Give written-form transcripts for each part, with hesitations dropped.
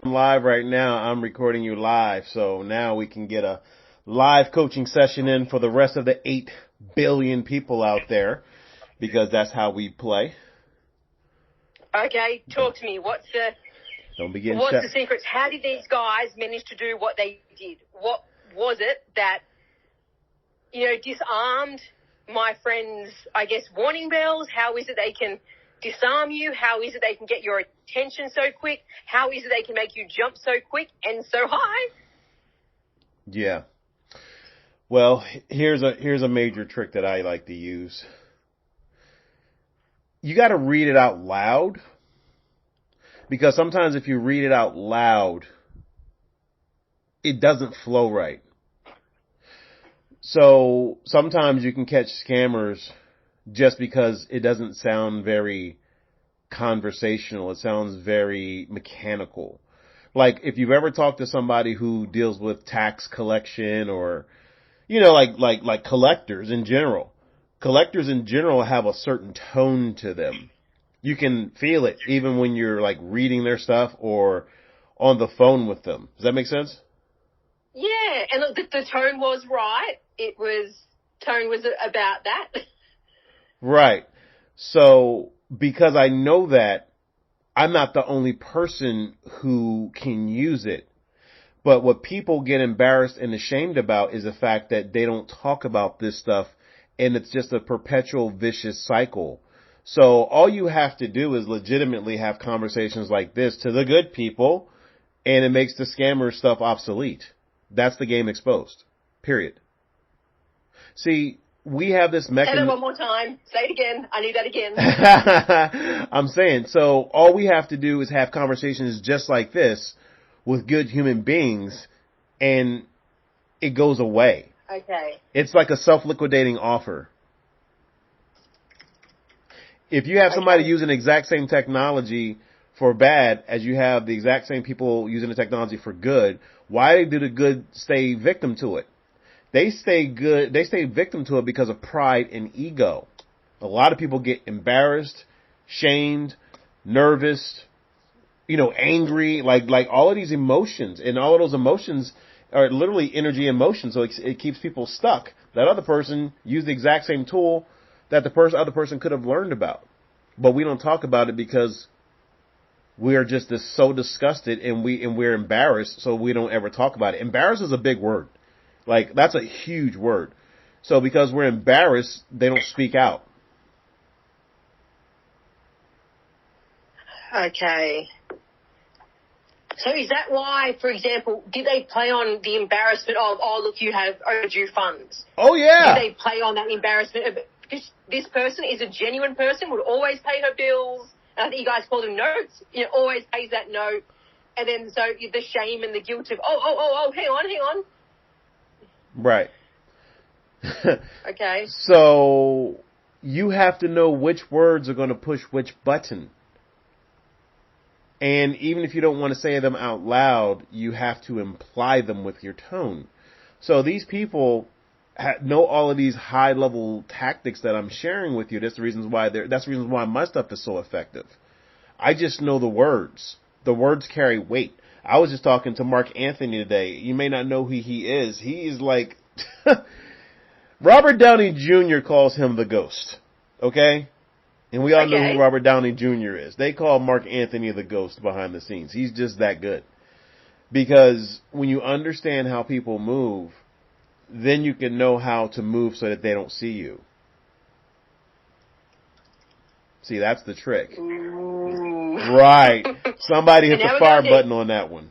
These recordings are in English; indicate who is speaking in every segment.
Speaker 1: Live right now. I'm recording you live, so now we can get a live coaching session in for the rest of the 8 billion people out there, because that's how we play.
Speaker 2: Okay, talk to me. What's the secrets? How did these guys manage to do what they did? What was it that, disarmed my friends, I guess, warning bells? How is it they can disarm you? How is it they can get your attention so quick? How is it they can make you jump so quick and so high?
Speaker 1: Yeah. Well, here's a major trick that I like to use. You got to read it out loud, because sometimes if you read it out loud, it doesn't flow right. So sometimes you can catch scammers just because it doesn't sound very conversational. It sounds very mechanical. Like if you've ever talked to somebody who deals with tax collection, or, like collectors in general. Collectors in general have a certain tone to them. You can feel it even when you're like reading their stuff or on the phone with them. Does that make sense?
Speaker 2: Yeah, and look, the tone was right. Tone was about that.
Speaker 1: Right. So, because I know that, I'm not the only person who can use it. But what people get embarrassed and ashamed about is the fact that they don't talk about this stuff, and it's just a perpetual vicious cycle. So all you have to do is legitimately have conversations like this to the good people, and it makes the scammer stuff obsolete. That's the game exposed. Period. See, we have this mechanism.
Speaker 2: Say it one more time. Say it again. I need that again.
Speaker 1: I'm saying, so all we have to do is have conversations just like this with good human beings, and it goes away.
Speaker 2: Okay.
Speaker 1: It's like a self-liquidating offer. If you have somebody using the exact same technology for bad as you have the exact same people using the technology for good, why do the good stay victim to it? They stay victim to it because of pride and ego. A lot of people get embarrassed, shamed, nervous, angry, like all of these emotions, and all of those emotions are literally energy emotions. So it keeps people stuck. That other person used the exact same tool that the other person could have learned about, but we don't talk about it because we're just so disgusted and we're embarrassed, so we don't ever talk about it. Embarrassed is a big word. Like, that's a huge word. So because we're embarrassed, they don't speak out.
Speaker 2: Okay. So is that why, for example, did they play on the embarrassment of, oh, look, you have overdue funds?
Speaker 1: Oh, yeah.
Speaker 2: Did they play on that embarrassment of, because this person is a genuine person, would always pay her bills, and I think you guys call them notes, always pays that note, and then so the shame and the guilt of, hang on.
Speaker 1: Right.
Speaker 2: Okay.
Speaker 1: So you have to know which words are going to push which button. And even if you don't want to say them out loud, you have to imply them with your tone. So these people know all of these high-level tactics that I'm sharing with you. That's the reason why my stuff is so effective. I just know the words. The words carry weight. I was just talking to Mark Anthony today. You may not know who he is. He is like Robert Downey Jr. calls him the Ghost. Okay? And we all know who Robert Downey Jr. is. They call Mark Anthony the Ghost behind the scenes. He's just that good. Because when you understand how people move, then you can know how to move so that they don't see you. See, that's the trick.
Speaker 2: Ooh.
Speaker 1: Right. Somebody hit the fire button on that one.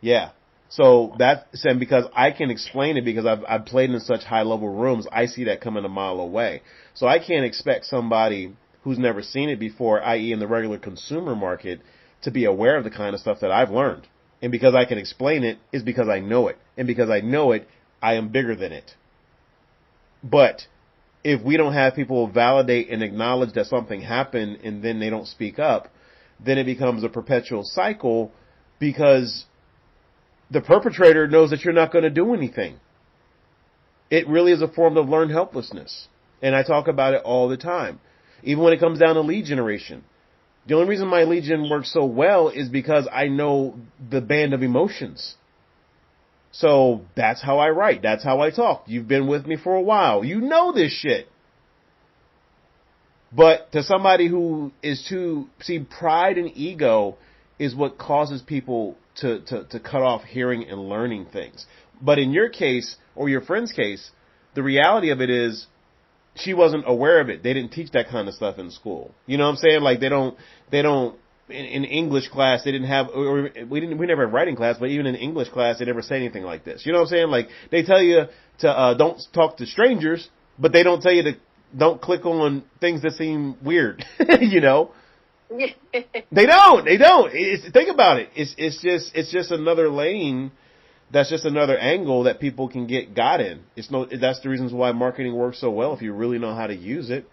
Speaker 1: Yeah. So and because I can explain it, because I've played in such high level rooms, I see that coming a mile away. So I can't expect somebody who's never seen it before, i.e. in the regular consumer market, to be aware of the kind of stuff that I've learned. And because I can explain it is because I know it. And because I know it, I am bigger than it. But if we don't have people validate and acknowledge that something happened and then they don't speak up, then it becomes a perpetual cycle, because the perpetrator knows that you're not going to do anything. It really is a form of learned helplessness. And I talk about it all the time. Even when it comes down to lead generation. The only reason my Legion works so well is because I know the band of emotions. So that's how I write. That's how I talk. You've been with me for a while. You know this shit. But to somebody who is pride and ego is what causes people to cut off hearing and learning things. But in your case, or your friend's case, the reality of it is she wasn't aware of it. They didn't teach that kind of stuff in school. You know what I'm saying? Like they don't, in English class, they didn't have, or we never had writing class, but even in English class, they never say anything like this. You know what I'm saying? Like they tell you to, don't talk to strangers, but they don't tell you to don't click on things that seem weird. You know? They don't. Think about it. It's just another lane. That's just another angle that people can get got in. That's the reasons why marketing works so well if you really know how to use it.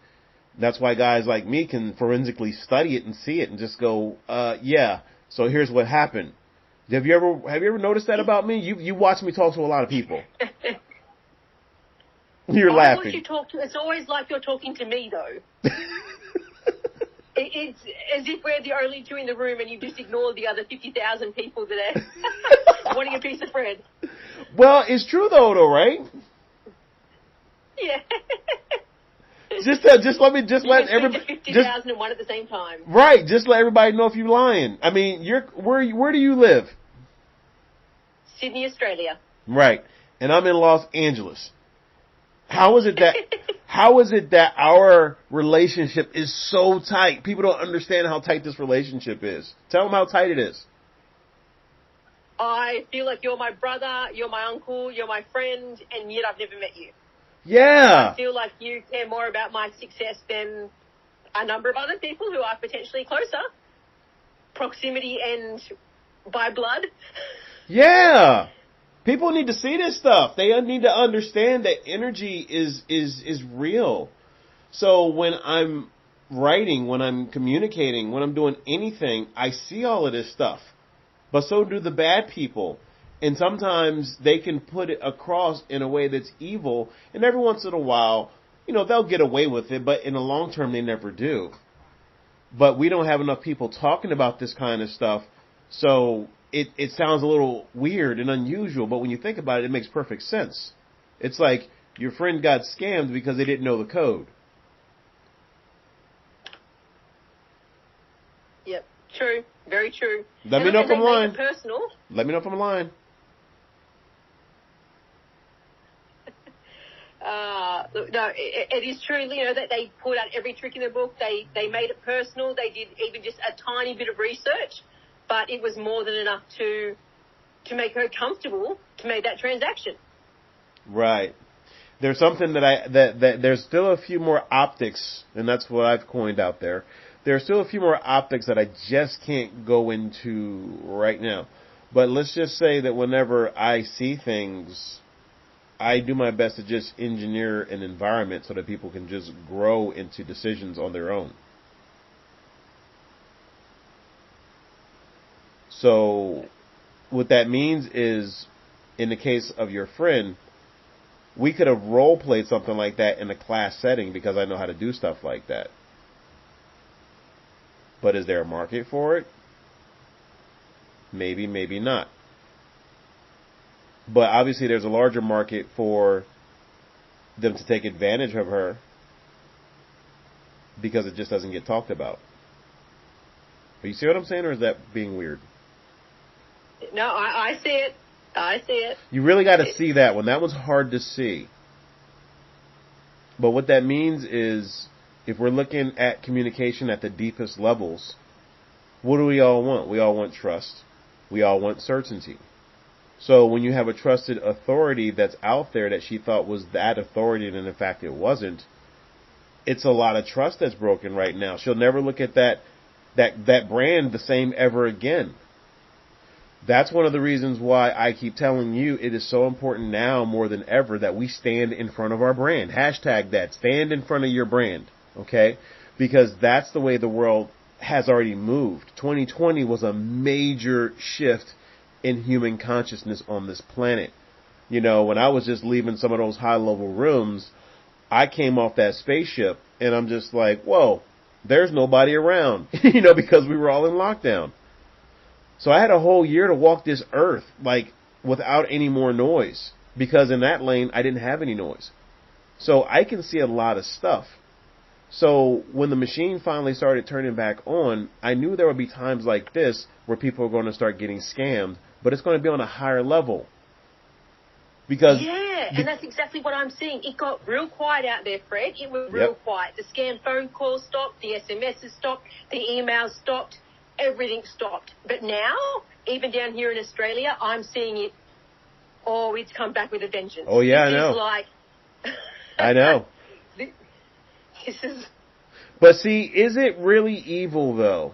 Speaker 1: That's why guys like me can forensically study it and see it and just go, yeah, so here's what happened. Have you ever noticed that about me? You watch me talk to a lot of people. You're laughing.
Speaker 2: It's always like you're talking to me, though. It's as if we're the only two in the room and you just ignore the other 50,000 people that are wanting a piece of bread.
Speaker 1: Well, it's true though, right?
Speaker 2: Yeah.
Speaker 1: Just let everybody
Speaker 2: 50,001 at the same time.
Speaker 1: Right, just let everybody know if you're lying. I mean, where do you live?
Speaker 2: Sydney, Australia.
Speaker 1: Right. And I'm in Los Angeles. How is it that our relationship is so tight? People don't understand how tight this relationship is. Tell them how tight it is.
Speaker 2: I feel like you're my brother, you're my uncle, you're my friend, and yet I've never met you.
Speaker 1: Yeah.
Speaker 2: I feel like you care more about my success than a number of other people who are potentially closer. Proximity and by blood.
Speaker 1: Yeah. People need to see this stuff. They need to understand that energy is real. So when I'm writing, when I'm communicating, when I'm doing anything, I see all of this stuff. But so do the bad people. And sometimes they can put it across in a way that's evil. And every once in a while, they'll get away with it. But in the long term, they never do. But we don't have enough people talking about this kind of stuff. So it sounds a little weird and unusual, but when you think about it, it makes perfect sense. It's like your friend got scammed because they didn't know the code.
Speaker 2: Yep, true, very true.
Speaker 1: Let me know if I'm lying.
Speaker 2: Personal.
Speaker 1: Let me know if I'm lying.
Speaker 2: Look, no, it is true. That they pulled out every trick in the book. They made it personal. They did even just a tiny bit of research. But it was more than enough to make her comfortable to make that transaction. Right.
Speaker 1: There's something that there's still a few more optics, and that's what I've coined out there. There are still a few more optics that I just can't go into right now. But let's just say that whenever I see things, I do my best to just engineer an environment so that people can just grow into decisions on their own. So what that means is, in the case of your friend, we could have role played something like that in a class setting because I know how to do stuff like that. But is there a market for it? Maybe, maybe not. But obviously there's a larger market for them to take advantage of her because it just doesn't get talked about. You see what I'm saying, or is that being weird?
Speaker 2: No, I see it. I see it.
Speaker 1: You really got to see that one. That one's hard to see. But what that means is, if we're looking at communication at the deepest levels, what do we all want? We all want trust. We all want certainty. So when you have a trusted authority that's out there that she thought was that authority and in fact it wasn't, it's a lot of trust that's broken right now. She'll never look at that brand the same ever again. That's one of the reasons why I keep telling you it is so important now more than ever that we stand in front of our brand. Hashtag that. Stand in front of your brand. Okay? Because that's the way the world has already moved. 2020 was a major shift in human consciousness on this planet. When I was just leaving some of those high-level rooms, I came off that spaceship and I'm just like, whoa, there's nobody around, because we were all in lockdown. So I had a whole year to walk this earth, like, without any more noise. Because in that lane, I didn't have any noise. So I can see a lot of stuff. So when the machine finally started turning back on, I knew there would be times like this where people are going to start getting scammed, but it's going to be on a higher level. Because
Speaker 2: and that's exactly what I'm seeing. It got real quiet out there, Fred. It was real quiet. The scam phone calls stopped, the SMSs stopped, the emails stopped, everything stopped. But now, even down here in Australia, I'm seeing it. Oh, it's come back with a vengeance.
Speaker 1: Oh yeah, I know.
Speaker 2: Like,
Speaker 1: I know.
Speaker 2: This is.
Speaker 1: But see, is it really evil though?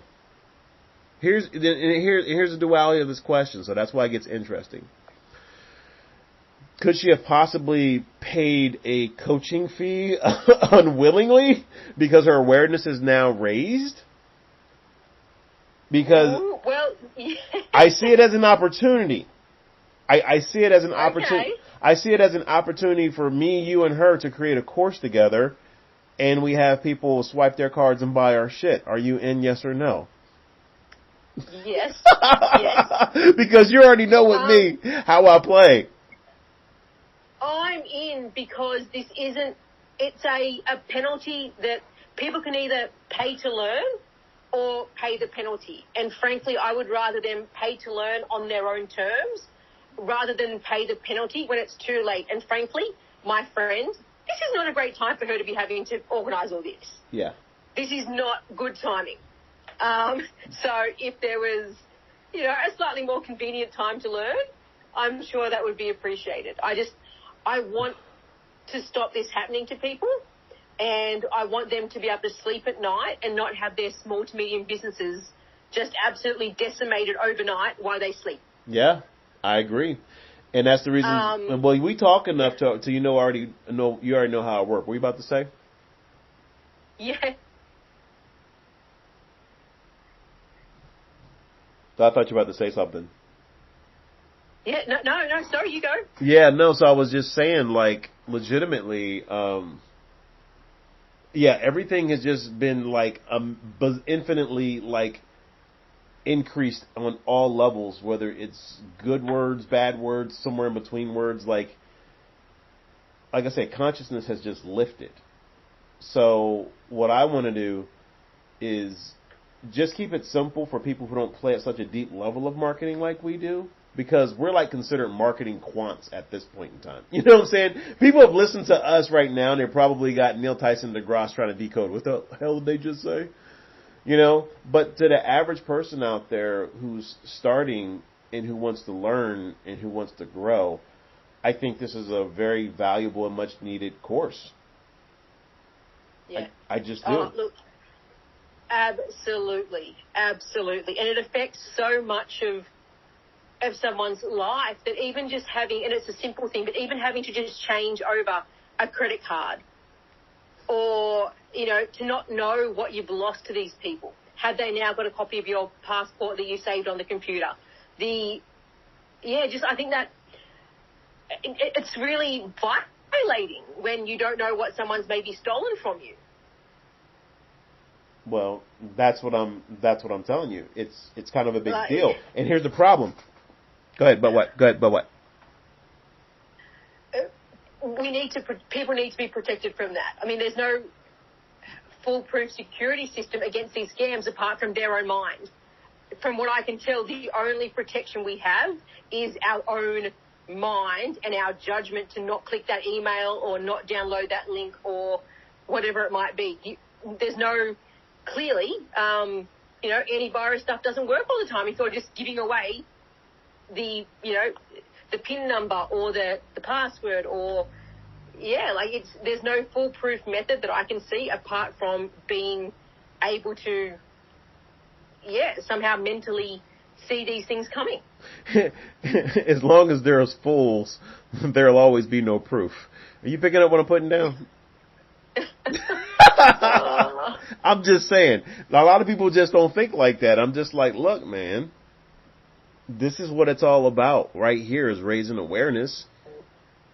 Speaker 1: Here's the duality of this question, so that's why it gets interesting. Could she have possibly paid a coaching fee unwillingly because her awareness is now raised? Because I see it as an opportunity. I see it as an opportunity. I see it as an opportunity for me, you, and her to create a course together, and we have people swipe their cards and buy our shit. Are you in? Yes or no?
Speaker 2: Yes. Yes.
Speaker 1: Because you already know with me how I play.
Speaker 2: I'm in because this isn't. It's a penalty that people can either pay to learn or pay the penalty. And frankly, I would rather them pay to learn on their own terms rather than pay the penalty when it's too late. And frankly, my friend, this is not a great time for her to be having to organise all this.
Speaker 1: Yeah. This
Speaker 2: is not good timing. So if there was, a slightly more convenient time to learn, I'm sure that would be appreciated. I want to stop this happening to people, and I want them to be able to sleep at night and not have their small to medium businesses just absolutely decimated overnight while they sleep.
Speaker 1: Yeah, I agree. And that's the reason, well, we talk enough to you already know how it works. What were you about to say?
Speaker 2: Yeah.
Speaker 1: So I thought you were about to say something.
Speaker 2: Yeah, no, sorry, you go.
Speaker 1: Yeah, no, so I was just saying, like, legitimately, everything has just been, like, infinitely, like, increased on all levels, whether it's good words, bad words, somewhere in between words, like I said, consciousness has just lifted. So what I want to do is just keep it simple for people who don't play at such a deep level of marketing like we do. Because we're like considered marketing quants at this point in time. You know what I'm saying? People have listened to us right now and they probably got Neil Tyson DeGrasse trying to decode. What the hell did they just say? But to the average person out there who's starting and who wants to learn and who wants to grow, I think this is a very valuable and much needed course.
Speaker 2: Yeah.
Speaker 1: I just do.
Speaker 2: Look, absolutely. Absolutely. And it affects so much of someone's life that even just having, and it's a simple thing, but even having to just change over a credit card or, to not know what you've lost to these people. Have they now got a copy of your passport that you saved on the computer? I think that it's really violating when you don't know what someone's maybe stolen from you.
Speaker 1: Well, that's what I'm telling you. It's kind of a big deal. And here's the problem. Go ahead, but what?
Speaker 2: People need to be protected from that. I mean, there's no foolproof security system against these scams apart from their own mind. From what I can tell, the only protection we have is our own mind and our judgment to not click that email or not download that link or whatever it might be. There's no, clearly, antivirus stuff doesn't work all the time if you're just giving away the PIN number or the password or, there's no foolproof method that I can see apart from being able to, somehow mentally see these things coming.
Speaker 1: As long as there's fools, there'll always be no proof. Are you picking up what I'm putting down? I'm just saying. A lot of people just don't think like that. I'm just like, look, man, this is what it's all about right here is raising awareness.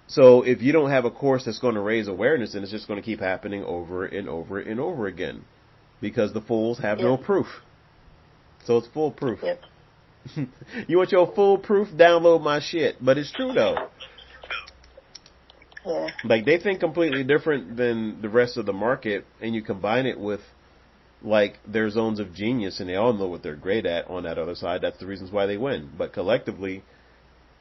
Speaker 1: So if you don't have a course that's going to raise awareness, then it's just going to keep happening over and over and over again. because the fools have no proof. So it's foolproof.
Speaker 2: Yep.
Speaker 1: You want your foolproof? Download my shit. But it's true though.
Speaker 2: Yeah.
Speaker 1: Like they think completely different than the rest of the market, and you combine it with like their zones of genius, and they all know what they're great at on that other side. That's the reasons why they win. But collectively,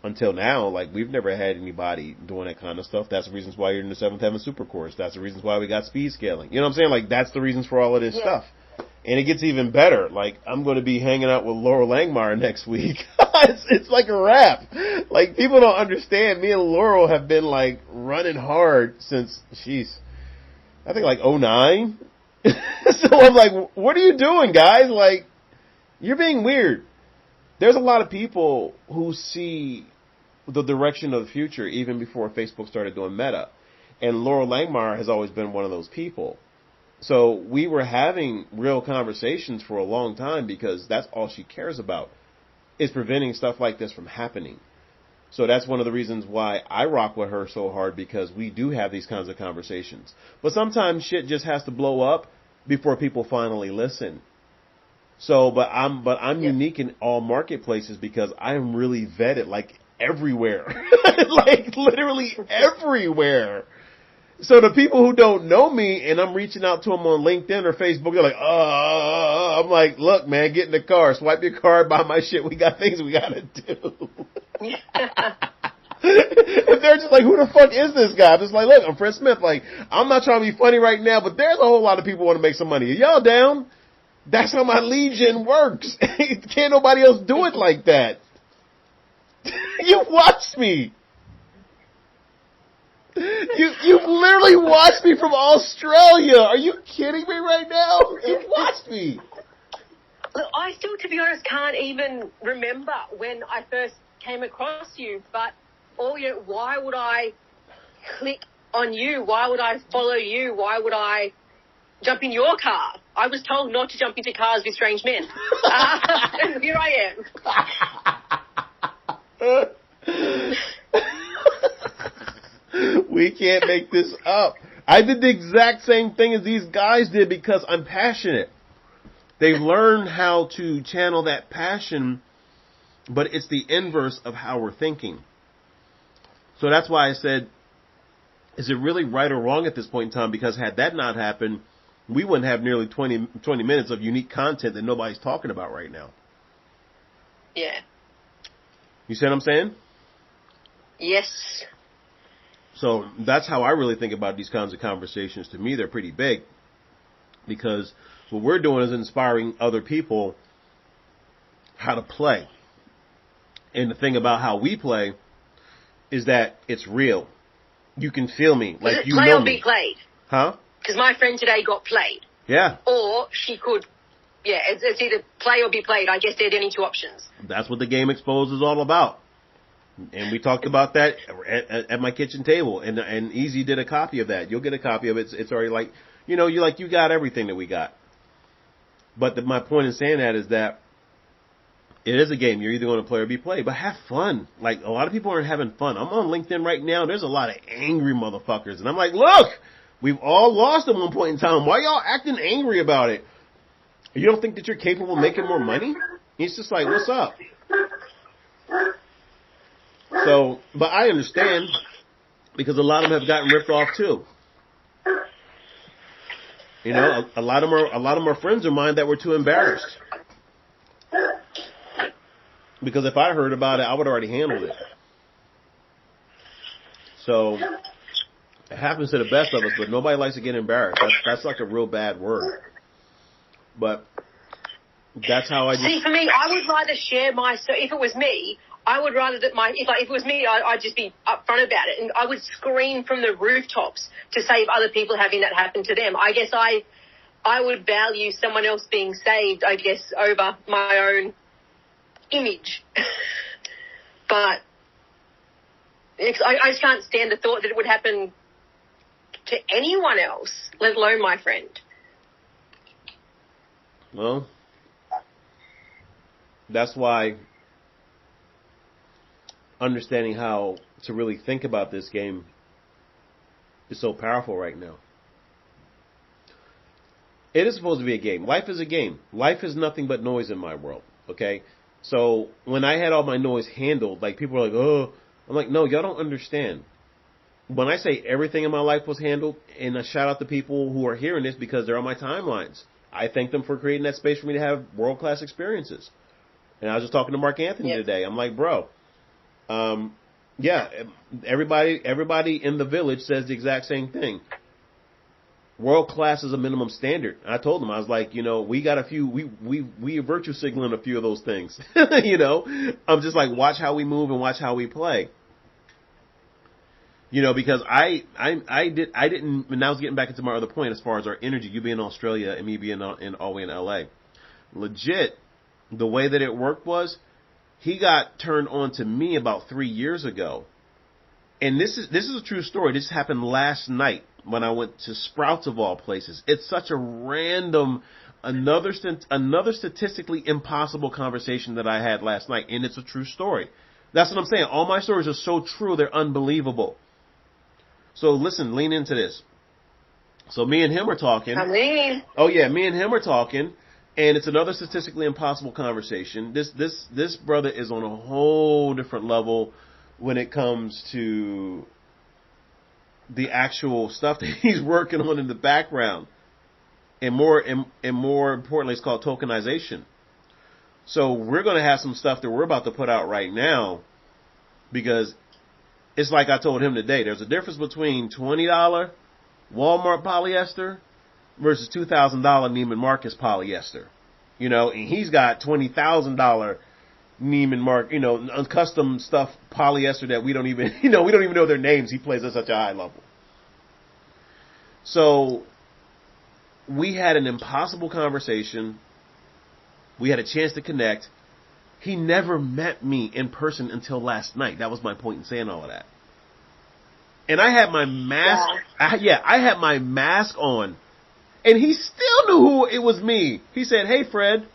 Speaker 1: until now, like we've never had anybody doing that kind of stuff. That's the reasons why you're in the seventh heaven super course. That's the reasons why we got speed scaling. You know what I'm saying? Like that's the reasons for all of this stuff. And it gets even better. Like, I'm going to be hanging out with Laurel Langmeyer next week. It's like a wrap. Like, people don't understand. Me and Laurel have been, like, running hard since, I think, like, '09. So I'm like, what are you doing, guys? Like, you're being weird. There's a lot of people who see the direction of the future even before Facebook started doing Meta. And Laurel Langmeyer has always been one of those people. So we were having real conversations for a long time because that's all she cares about is preventing stuff like this from happening. So that's one of the reasons why I rock with her so hard, because we do have these kinds of conversations. But sometimes shit just has to blow up before people finally listen. So, but I'm unique in all marketplaces because I am really vetted, like everywhere, like literally everywhere. So the people who don't know me and I'm reaching out to them on LinkedIn or Facebook, they're like, I'm like, look, man, get in the car, swipe your card, buy my shit. We got things we got to do. And they're just like, who the fuck is this guy? I'm just like, look, I'm Fred Smith. Like, I'm not trying to be funny right now, but there's a whole lot of people who want to make some money. Are y'all down? That's how my lead gen works. Can't nobody else do it like that. You watched me. You've literally watched me from Australia. Are you kidding me right now? You watched me.
Speaker 2: Look, I still, to be honest, can't even remember when I first came across you. But why would I click on you? Why would I follow you? Why would I jump in your car? I was told not to jump into cars with strange men. And here I am.
Speaker 1: We can't make this up. I did the exact same thing as these guys did because I'm passionate. They've learned how to channel that passion, but it's the inverse of how we're thinking. So that's why I said, is it really right or wrong at this point in time? Because had that not happened, we wouldn't have nearly 20 minutes of unique content that nobody's talking about right now.
Speaker 2: Yeah.
Speaker 1: You see what I'm saying?
Speaker 2: Yes.
Speaker 1: So that's how I really think about these kinds of conversations. To me, they're pretty big because what we're doing is inspiring other people how to play. And the thing about how we play is that it's real. You can feel me, like you know me.
Speaker 2: Play or be played.
Speaker 1: Huh?
Speaker 2: Because my friend today got played.
Speaker 1: Yeah.
Speaker 2: Or she could, it's either play or be played. I guess there are only two options.
Speaker 1: That's what the Game Exposed is all about. And we talked about that at my kitchen table, and Easy did a copy of that. You'll get a copy of it. It's already like, you got everything that we got. But my point in saying that is that it is a game. You're either going to play or be played, but have fun. Like, a lot of people aren't having fun. I'm on LinkedIn right now. There's a lot of angry motherfuckers, and I'm like, look, we've all lost at one point in time. Why y'all acting angry about it? You don't think that you're capable of making more money? It's just like, what's up? So, but I understand because a lot of them have gotten ripped off too. A lot of them are friends of mine that were too embarrassed. Because if I heard about it, I would have already handled it. So, it happens to the best of us, but nobody likes to get embarrassed. That's like a real bad word. But that's how I just...
Speaker 2: See, for me, I would rather share if it was me, I would rather that if it was me, I'd just be upfront about it, and I would scream from the rooftops to save other people having that happen to them. I guess I would value someone else being saved, I guess, over my own image. But I just can't stand the thought that it would happen to anyone else, let alone my friend.
Speaker 1: Well, that's why understanding how to really think about this game is so powerful right now. It is supposed to be a game. Life is a game. Life is nothing but noise in my world. Okay? So when I had all my noise handled, like people were like, oh, I'm like, no, y'all don't understand. When I say everything in my life was handled, and I shout out to people who are hearing this because they're on my timelines, I thank them for creating that space for me to have world-class experiences. And I was just talking to Mark Anthony today. I'm like, bro, yeah, everybody in the village says the exact same thing. World class is a minimum standard. I told them, I was like, we got a few, we virtue signaling a few of those things. I'm just like, watch how we move and watch how we play. Because I didn't, and I was getting back into my other point as far as our energy, you being in Australia and me being all the way in LA. Legit, the way that it worked was, he got turned on to me about 3 years ago. And this is a true story. This happened last night when I went to Sprouts of all places. It's such a random, another statistically impossible conversation that I had last night, and it's a true story. That's what I'm saying. All my stories are so true, they're unbelievable. So listen, lean into this. So me and him are talking. Oh yeah, me and him are talking, and it's another statistically impossible conversation. This brother is on a whole different level when it comes to the actual stuff that he's working on in the background. And more importantly, it's called tokenization. So we're going to have some stuff that we're about to put out right now, because it's like I told him today, there's a difference between $20 Walmart polyester versus $2,000 Neiman Marcus polyester. And he's got $20,000 Neiman Marcus, custom stuff polyester that we don't even, we don't even know their names. He plays at such a high level. So we had an impossible conversation. We had a chance to connect. He never met me in person until last night. That was my point in saying all of that. And I had my mask. Yeah. I had my mask on, and he still knew who it was me. He said, "Hey, Fred,"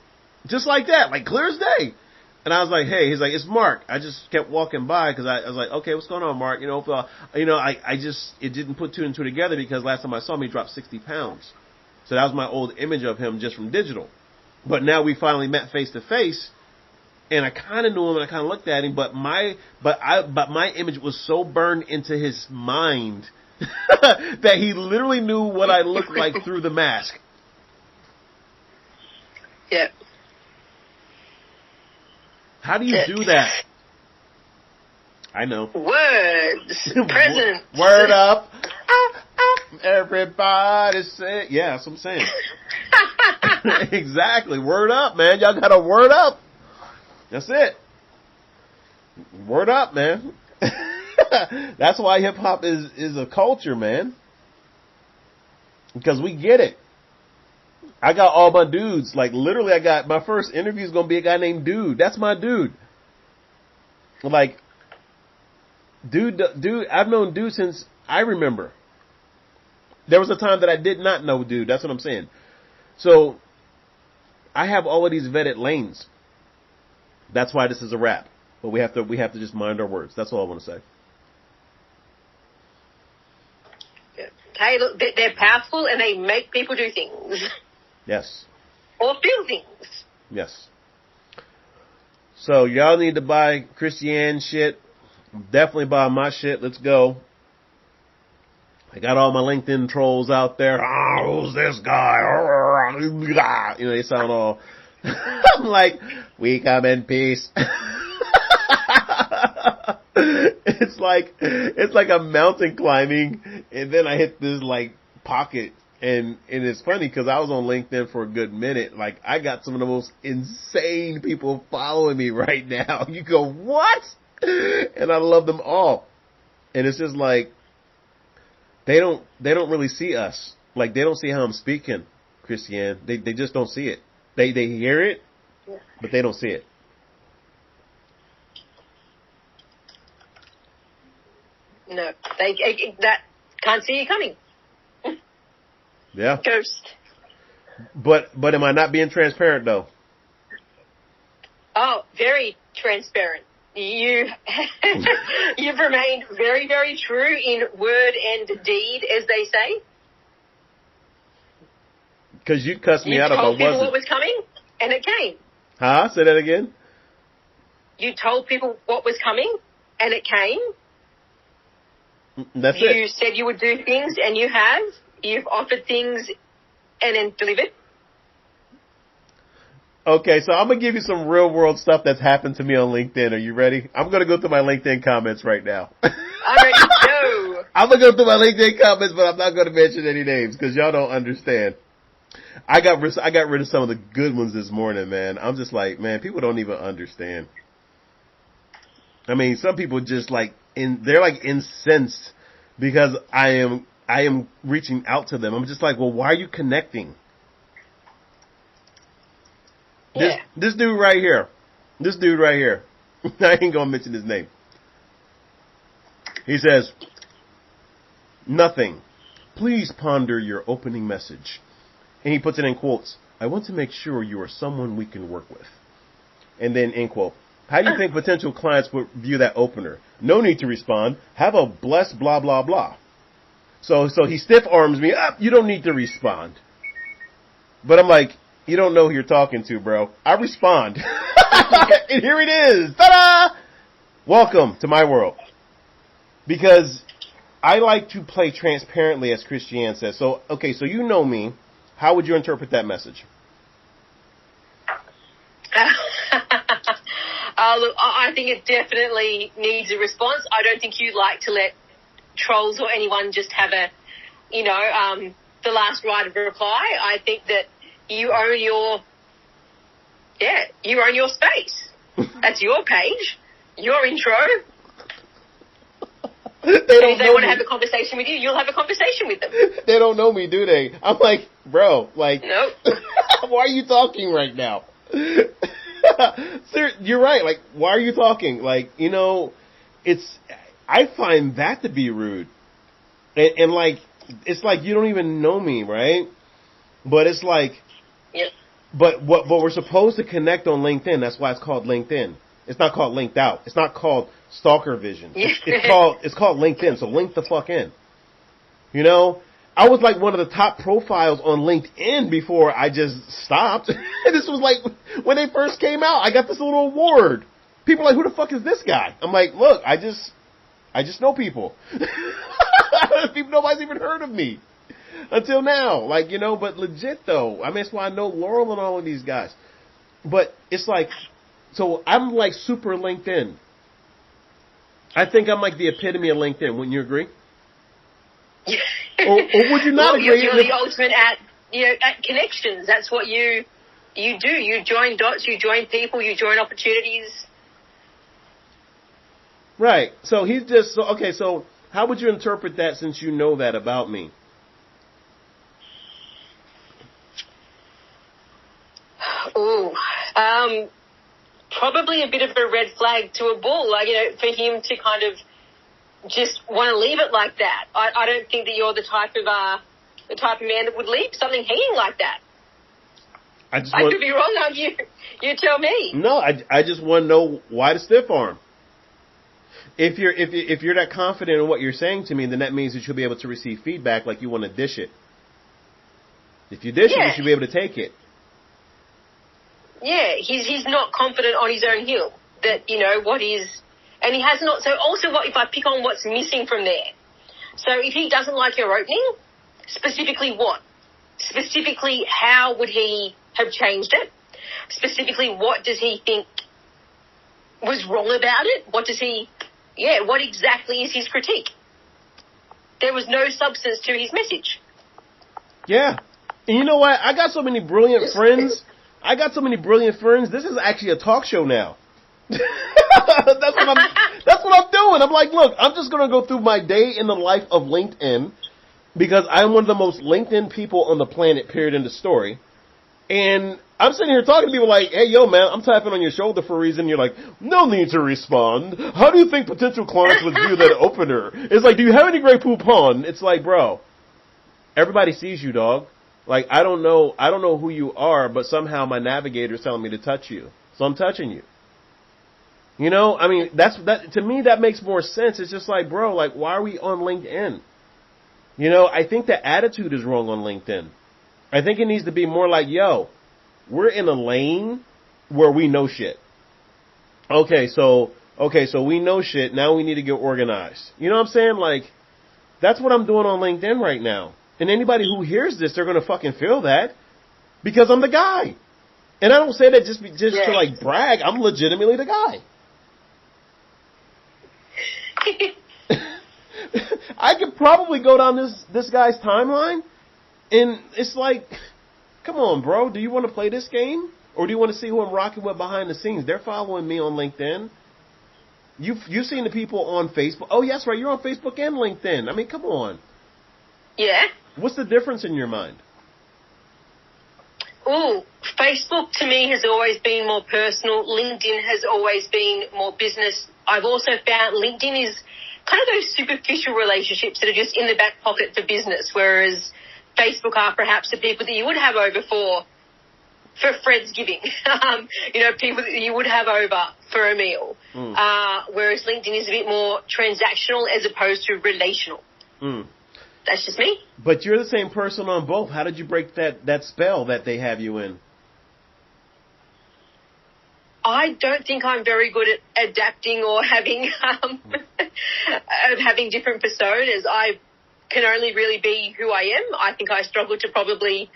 Speaker 1: just like that, like clear as day. And I was like, "Hey," he's like, "It's Mark." I just kept walking by because I was like, "Okay, what's going on, Mark?" It didn't put two and two together because last time I saw him, he dropped 60 pounds. So that was my old image of him just from digital. But now we finally met face to face, and I kind of knew him and I kind of looked at him, but my image was so burned into his mind that he literally knew what I looked like through the mask.
Speaker 2: Yeah.
Speaker 1: How do you do that? I know.
Speaker 2: Words. Present.
Speaker 1: Word up. Everybody say, yeah, that's what I'm saying. Exactly. Word up, man. Y'all got to word up. That's it. Word up, man. That's why hip hop is a culture, man. Because we get it. I got all my dudes. Like literally, I got my first interview is gonna be a guy named Dude. That's my dude. Like, dude. I've known Dude since I remember. There was a time that I did not know Dude. That's what I'm saying. So I have all of these vetted lanes. That's why this is a rap. But we have to just mind our words. That's all I want to say.
Speaker 2: Hey, look, they're powerful and they make people do things.
Speaker 1: Yes.
Speaker 2: Or feel things.
Speaker 1: Yes. So y'all need to buy Christiane shit. Definitely buy my shit. Let's go. I got all my LinkedIn trolls out there. Oh, who's this guy? They sound all... I'm like, we come in peace. It's like I'm mountain climbing, and then I hit this like pocket, and it's funny because I was on LinkedIn for a good minute. Like I got some of the most insane people following me right now. You go, what? And I love them all. And it's just like they don't really see us. Like they don't see how I'm speaking, Christiane. They just don't see it. They hear it, but they don't see it.
Speaker 2: No, that can't see you coming.
Speaker 1: Yeah.
Speaker 2: Ghost.
Speaker 1: But am I not being transparent though?
Speaker 2: Oh, very transparent. You've remained very, very true in word and deed, as they say.
Speaker 1: Because you cussed me out if I
Speaker 2: told people
Speaker 1: wasn't.
Speaker 2: what was coming, and it came.
Speaker 1: Huh? Say that again?
Speaker 2: You told people what was coming, and it came.
Speaker 1: That's it.
Speaker 2: You said you would do things, and you have. You've offered things and then delivered.
Speaker 1: Okay, so I'm going to give you some real world stuff that's happened to me on LinkedIn. Are you ready? I'm going to go through my LinkedIn comments right now.
Speaker 2: I'm ready to go.
Speaker 1: I'm going to go through my LinkedIn comments, but I'm not going to mention any names because y'all don't understand. I got rid of some of the good ones this morning, man. I'm just like, man, people don't even understand. I mean, some people just they're like incensed because I am reaching out to them. I'm just like, well, why are you connecting?
Speaker 2: Yeah.
Speaker 1: This dude right here. I ain't gonna mention his name. He says, nothing. Please ponder your opening message. And he puts it in quotes. I want to make sure you are someone we can work with. And then end quote. How do you think potential clients would view that opener? No need to respond. Have a blessed blah, blah, blah. So he stiff arms me up. You don't need to respond. But I'm like, you don't know who you're talking to, bro. I respond. And here it is. Ta-da! Welcome to my world. Because I like to play transparently, as Christiane says. So, okay, so you know me. How would you interpret that message?
Speaker 2: Look, I think it definitely needs a response. I don't think you like to let trolls or anyone just have the last right of reply. I think that you own your space. That's your page, your intro. If they want to have a conversation with you, you'll have a conversation with them.
Speaker 1: They don't know me, do they? I'm like, bro,
Speaker 2: nope.
Speaker 1: Why are you talking right now? Sir, you're right. Like, why are you talking? Like, I find that to be rude. And it's like you don't even know me, right? But it's like,
Speaker 2: yep.
Speaker 1: But we're supposed to connect on LinkedIn. That's why it's called LinkedIn. It's not called Linked Out. It's not called Stalker Vision. It's called LinkedIn. So link the fuck in. I was like one of the top profiles on LinkedIn before I just stopped. This was like when they first came out. I got this little award. People are like, who the fuck is this guy? I'm like, look, I just know people. Nobody's even heard of me until now. But legit though. I mean, that's why I know Laurel and all of these guys. But it's like, so I'm like super LinkedIn. I think I'm like the epitome of LinkedIn. Wouldn't you agree? or would you not agree?
Speaker 2: You're the ultimate at connections. That's what you do. You join dots, you join people, you join opportunities.
Speaker 1: Right. So he's just okay. So how would you interpret that since you know that about me?
Speaker 2: Ooh, probably a bit of a red flag to a bull. For him to kind of just want to leave it like that. I don't think that you're the type of man that would leave something hanging like that. I could be wrong. You tell me.
Speaker 1: No, I just want to know why the stiff arm. If you're that confident in what you're saying to me, then that means that you'll be able to receive feedback like you want to dish it. If you dish it, you should be able to take it.
Speaker 2: Yeah, he's not confident on his own heel that what is. And he has not. So also, if I pick on what's missing from there? So if he doesn't like your opening, specifically what? Specifically, how would he have changed it? Specifically, what does he think was wrong about it? What exactly is his critique? There was no substance to his message. Yeah.
Speaker 1: And you know what? I got so many brilliant friends. This is actually a talk show now. That's what I'm doing. I'm like, look, I'm just going to go through my day in the life of LinkedIn because I'm one of the most LinkedIn people on the planet, period, in the story. And I'm sitting here talking to people like, hey, yo, man, I'm tapping on your shoulder for a reason. You're like, no need to respond. How do you think potential clients would view that opener? It's like, do you have any Grey Poupon? It's like, bro, everybody sees you, dog. Like, I don't know who you are, but somehow my navigator's telling me to touch you. So I'm touching you. I mean, that to me, that makes more sense. It's just like, bro, like, why are we on LinkedIn? I think the attitude is wrong on LinkedIn. I think it needs to be more like, yo, we're in a lane where we know shit. Okay, so we know shit. Now we need to get organized. You know what I'm saying? Like, that's what I'm doing on LinkedIn right now. And anybody who hears this, they're gonna fucking feel that because I'm the guy. And I don't say that just to like brag. I'm legitimately the guy. I could probably go down this guy's timeline, and it's like, come on, bro. Do you want to play this game? Or do you want to see who I'm rocking with behind the scenes? They're following me on LinkedIn. You've seen the people on Facebook. Oh, yes, right. You're on Facebook and LinkedIn. I mean, come on.
Speaker 2: Yeah.
Speaker 1: What's the difference in your mind?
Speaker 2: Ooh, Facebook to me has always been more personal. LinkedIn has always been more business. I've also found LinkedIn is kind of those superficial relationships that are just in the back pocket for business, whereas Facebook are perhaps the people that you would have over for Friendsgiving, people that you would have over for a meal. Whereas LinkedIn is a bit more transactional as opposed to relational. That's just me.
Speaker 1: But you're the same person on both. How did you break that spell that they have you in?
Speaker 2: I don't think I'm very good at adapting or having having different personas. I can only really be who I am. I think I struggle to probably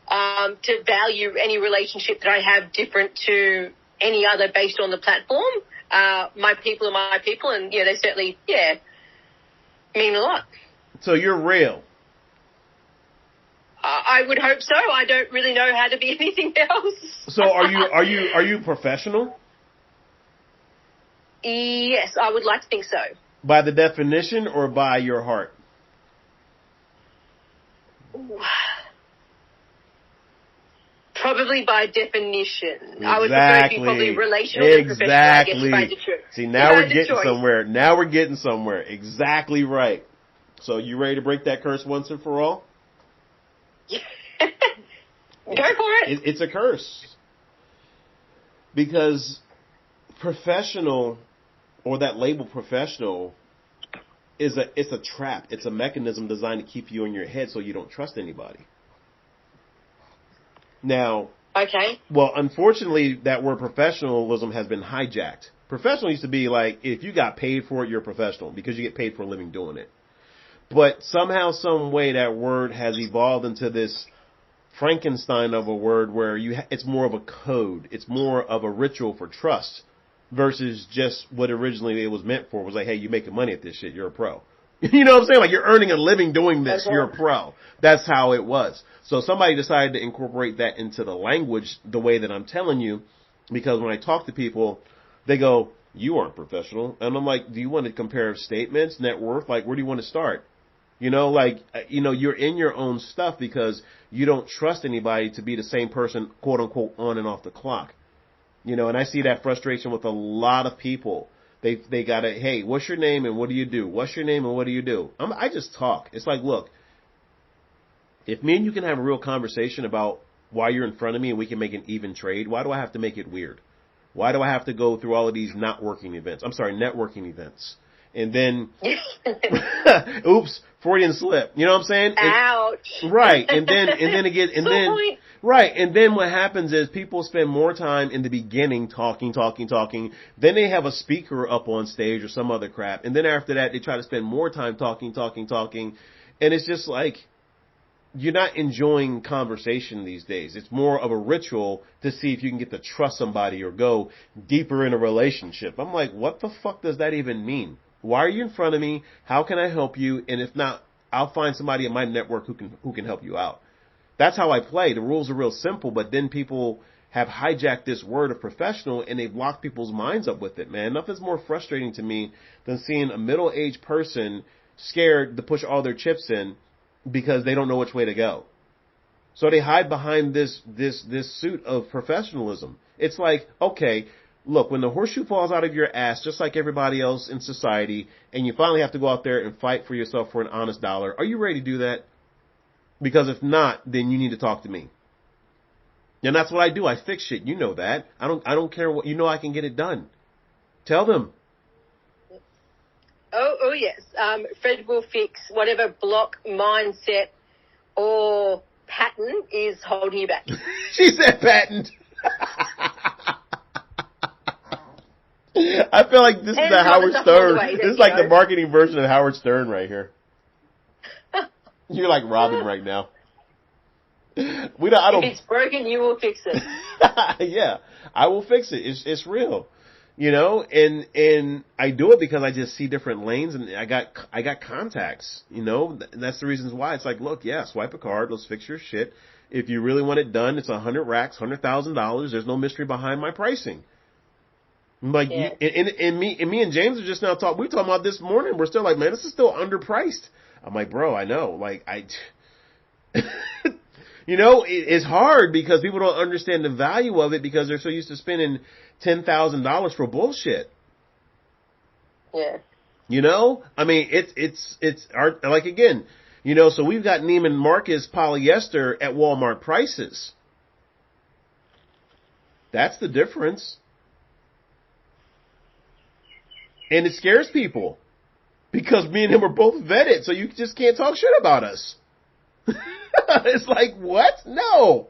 Speaker 2: to value any relationship that I have different to any other based on the platform. My people are my people, and they certainly mean a lot.
Speaker 1: So you're real.
Speaker 2: I would hope so. I don't really know how to be anything else.
Speaker 1: So are you professional?
Speaker 2: Yes, I would like to think so.
Speaker 1: By the definition or by your heart?
Speaker 2: Ooh. Probably by definition. Exactly. I would prefer to be probably relational than professional, I guess, if I had to choose.
Speaker 1: See, now we're getting somewhere. Now we're getting somewhere. Exactly right. So you ready to break that curse once and for all?
Speaker 2: Go for it.
Speaker 1: It's a curse. Because professional, or that label professional, it's a trap. It's a mechanism designed to keep you in your head so you don't trust anybody. Now,
Speaker 2: okay.
Speaker 1: Well, unfortunately, that word professionalism has been hijacked. Professional used to be like, if you got paid for it, you're a professional because you get paid for a living doing it. But somehow, some way, that word has evolved into this Frankenstein of a word where it's more of a code. It's more of a ritual for trust versus just what originally it was meant for. It was like, hey, you making money at this shit, you're a pro. You know what I'm saying? Like, you're earning a living doing this, you're a pro. That's how it was. So somebody decided to incorporate that into the language the way that I'm telling you, because when I talk to people, they go, you aren't professional. And I'm like, do you want to compare statements, net worth? Like, where do you want to start? You're in your own stuff because you don't trust anybody to be the same person, quote unquote, on and off the clock. And I see that frustration with a lot of people. They gotta, hey, what's your name and what do you do? What's your name and what do you do? I just talk. It's like, look, if me and you can have a real conversation about why you're in front of me and we can make an even trade, why do I have to make it weird? Why do I have to go through all of these networking events? And then, oops, Freudian slip. You know what I'm saying?
Speaker 2: Ouch.
Speaker 1: Right. And then what happens is people spend more time in the beginning talking. Then they have a speaker up on stage or some other crap. And then after that, they try to spend more time talking. And it's just like, you're not enjoying conversation these days. It's more of a ritual to see if you can get to trust somebody or go deeper in a relationship. I'm like, what the fuck does that even mean? Why are you in front of me? How can I help you? And if not, I'll find somebody in my network who can help you out. That's how I play. The rules are real simple, but then people have hijacked this word of professional and they've locked people's minds up with it, man. Nothing's more frustrating to me than seeing a middle-aged person scared to push all their chips in because they don't know which way to go. So they hide behind this suit of professionalism. It's like, okay, look, when the horseshoe falls out of your ass, just like everybody else in society, and you finally have to go out there and fight for yourself for an honest dollar, are you ready to do that? Because if not, then you need to talk to me. And that's what I do. I fix shit. You know that. I don't care what, I can get it done. Tell them.
Speaker 2: Oh yes. Fred will fix whatever block, mindset, or patent is holding you back.
Speaker 1: She said patent. I feel like this is a Howard Stern. This is like the marketing version of Howard Stern right here. You're like Robin right now. I don't.
Speaker 2: If it's broken, you will fix it.
Speaker 1: Yeah, I will fix it. It's real, you know. And I do it because I just see different lanes, and I got contacts. You know, that's the reasons why. It's like, look, yeah, swipe a card, let's fix your shit. If you really want it done, it's 100 racks, $100,000. There's no mystery behind my pricing. Like, yeah. and me and James are just now talking. We talking about this morning. We're still like, man, this is still underpriced. I'm like, bro, I know. Like, you know, it's hard because people don't understand the value of it because they're so used to spending $10,000 for bullshit.
Speaker 2: Yeah.
Speaker 1: You know, I mean, it's like, again, you know, so we've got Neiman Marcus polyester at Walmart prices. That's the difference. And it scares people because me and him are both vetted, so you just can't talk shit about us. It's like, what? No.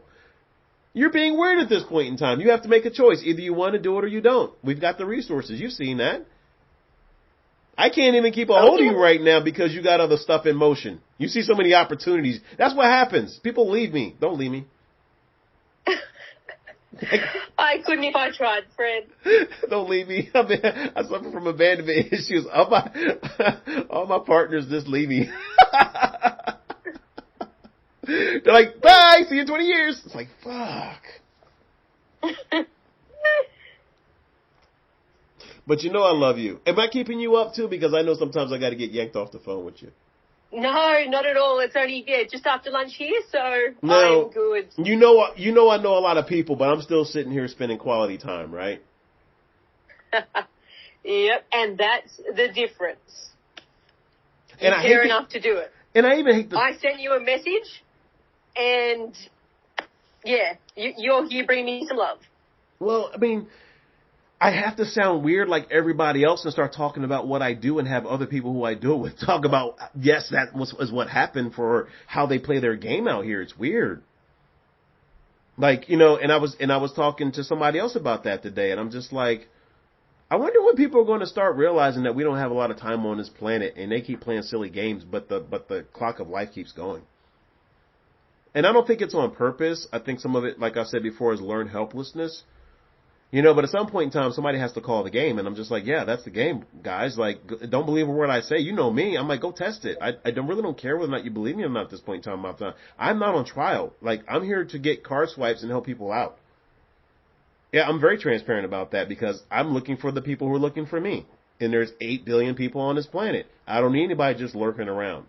Speaker 1: You're being weird at this point in time. You have to make a choice. Either you want to do it or you don't. We've got the resources. You've seen that. I can't even keep a hold of you right now because you got other stuff in motion. You see so many opportunities. That's what happens. People leave me. Don't leave me.
Speaker 2: I couldn't if I tried, Fred.
Speaker 1: Don't leave me. I suffer from abandonment issues. All my partners just leave me. They're like, bye, see you in 20 years. It's like, fuck. But you know I love you. Am I keeping you up too? Because I know sometimes I got to get yanked off the phone with you.
Speaker 2: No, not at all. It's only just after lunch here, so
Speaker 1: no,
Speaker 2: I'm good.
Speaker 1: You know I know a lot of people, but I'm still sitting here spending quality time, right?
Speaker 2: Yep, and that's the difference. You
Speaker 1: and
Speaker 2: care enough to do it.
Speaker 1: And I even hate
Speaker 2: I sent you a message, and yeah, you're here bringing me some love.
Speaker 1: Well, I mean, I have to sound weird like everybody else and start talking about what I do and have other people who I do it with talk about, yes, that was what happened for how they play their game out here. It's weird. Like, you know, and I was talking to somebody else about that today, and I'm just like, I wonder when people are going to start realizing that we don't have a lot of time on this planet and they keep playing silly games, but the clock of life keeps going. And I don't think it's on purpose. I think some of it, like I said before, is learned helplessness. You know, but at some point in time, somebody has to call the game. And I'm just like, yeah, that's the game, guys. Like, don't believe a word I say. You know me. I'm like, go test it. I really don't care whether or not you believe me or not at this point in time. I'm not on trial. Like, I'm here to get card swipes and help people out. Yeah, I'm very transparent about that because I'm looking for the people who are looking for me. And there's 8 billion people on this planet. I don't need anybody just lurking around.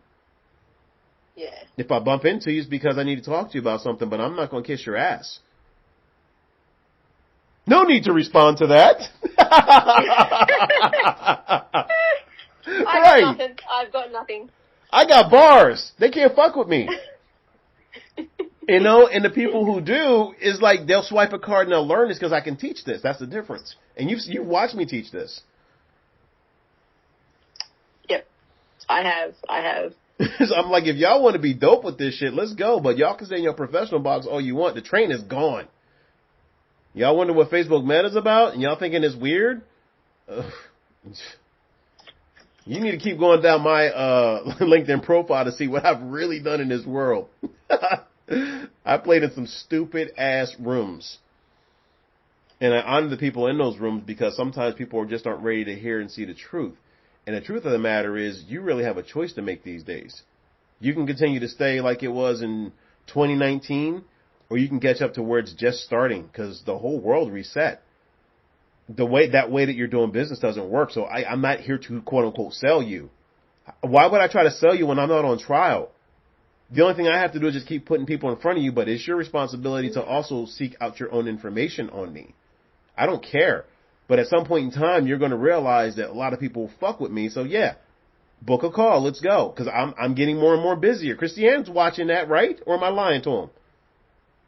Speaker 2: Yeah.
Speaker 1: If I bump into you, it's because I need to talk to you about something, but I'm not going to kiss your ass. No need to respond to that.
Speaker 2: I've got nothing.
Speaker 1: I got bars. They can't fuck with me. You know, and the people who do is like they'll swipe a card and they'll learn this because I can teach this. That's the difference. And you watched me teach this.
Speaker 2: Yep, I have.
Speaker 1: So I'm like, if y'all want to be dope with this shit, let's go. But y'all can stay in your professional box all you want. The train is gone. Y'all wonder what Facebook Meta's about, and y'all thinking it's weird? You need to keep going down my LinkedIn profile to see what I've really done in this world. I played in some stupid ass rooms. And I honor the people in those rooms because sometimes people just aren't ready to hear and see the truth. And the truth of the matter is you really have a choice to make these days. You can continue to stay like it was in 2019, or you can catch up to where it's just starting because the whole world reset. That way that you're doing business doesn't work. So I'm not here to quote unquote sell you. Why would I try to sell you when I'm not on trial? The only thing I have to do is just keep putting people in front of you, but it's your responsibility to also seek out your own information on me. I don't care. But at some point in time, you're going to realize that a lot of people fuck with me. So yeah, book a call. Let's go. Because I'm getting more and more busier. Christiane's watching that, right? Or am I lying to him?